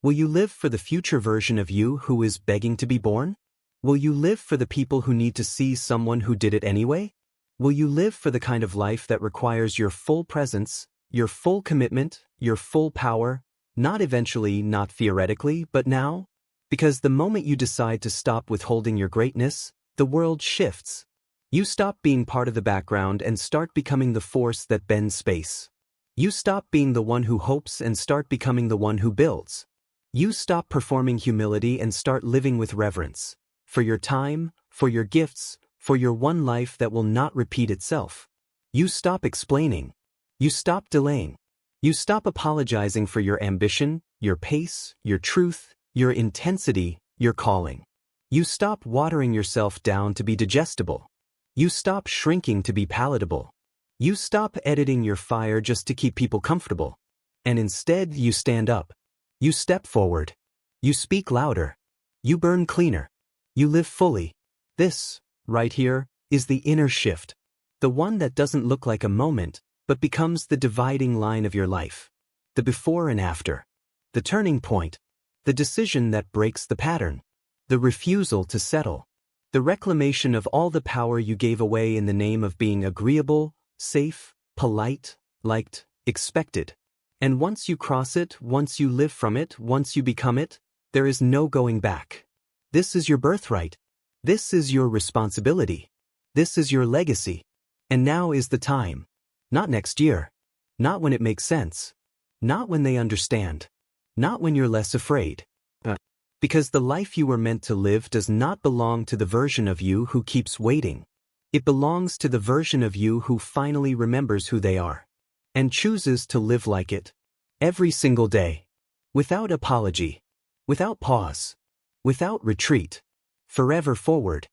Will you live for the future version of you who is begging to be born? Will you live for the people who need to see someone who did it anyway? Will you live for the kind of life that requires your full presence, your full commitment, your full power, not eventually, not theoretically, but now? Because the moment you decide to stop withholding your greatness, the world shifts. You stop being part of the background and start becoming the force that bends space. You stop being the one who hopes and start becoming the one who builds. You stop performing humility and start living with reverence. For your time, for your gifts, for your one life that will not repeat itself. You stop explaining. You stop delaying. You stop apologizing for your ambition, your pace, your truth, your intensity, your calling. You stop watering yourself down to be digestible. You stop shrinking to be palatable. You stop editing your fire just to keep people comfortable. And instead, you stand up. You step forward. You speak louder. You burn cleaner. You live fully. This, right here, is the inner shift. The one that doesn't look like a moment, but becomes the dividing line of your life. The before and after. The turning point. The decision that breaks the pattern. The refusal to settle. The reclamation of all the power you gave away in the name of being agreeable, safe, polite, liked, expected. And once you cross it, once you live from it, once you become it, there is no going back. This is your birthright. This is your responsibility. This is your legacy. And now is the time. Not next year. Not when it makes sense. Not when they understand. Not when you're less afraid. Because the life you were meant to live does not belong to the version of you who keeps waiting. It belongs to the version of you who finally remembers who they are. And chooses to live like it. Every single day. Without apology. Without pause. Without retreat. Forever forward.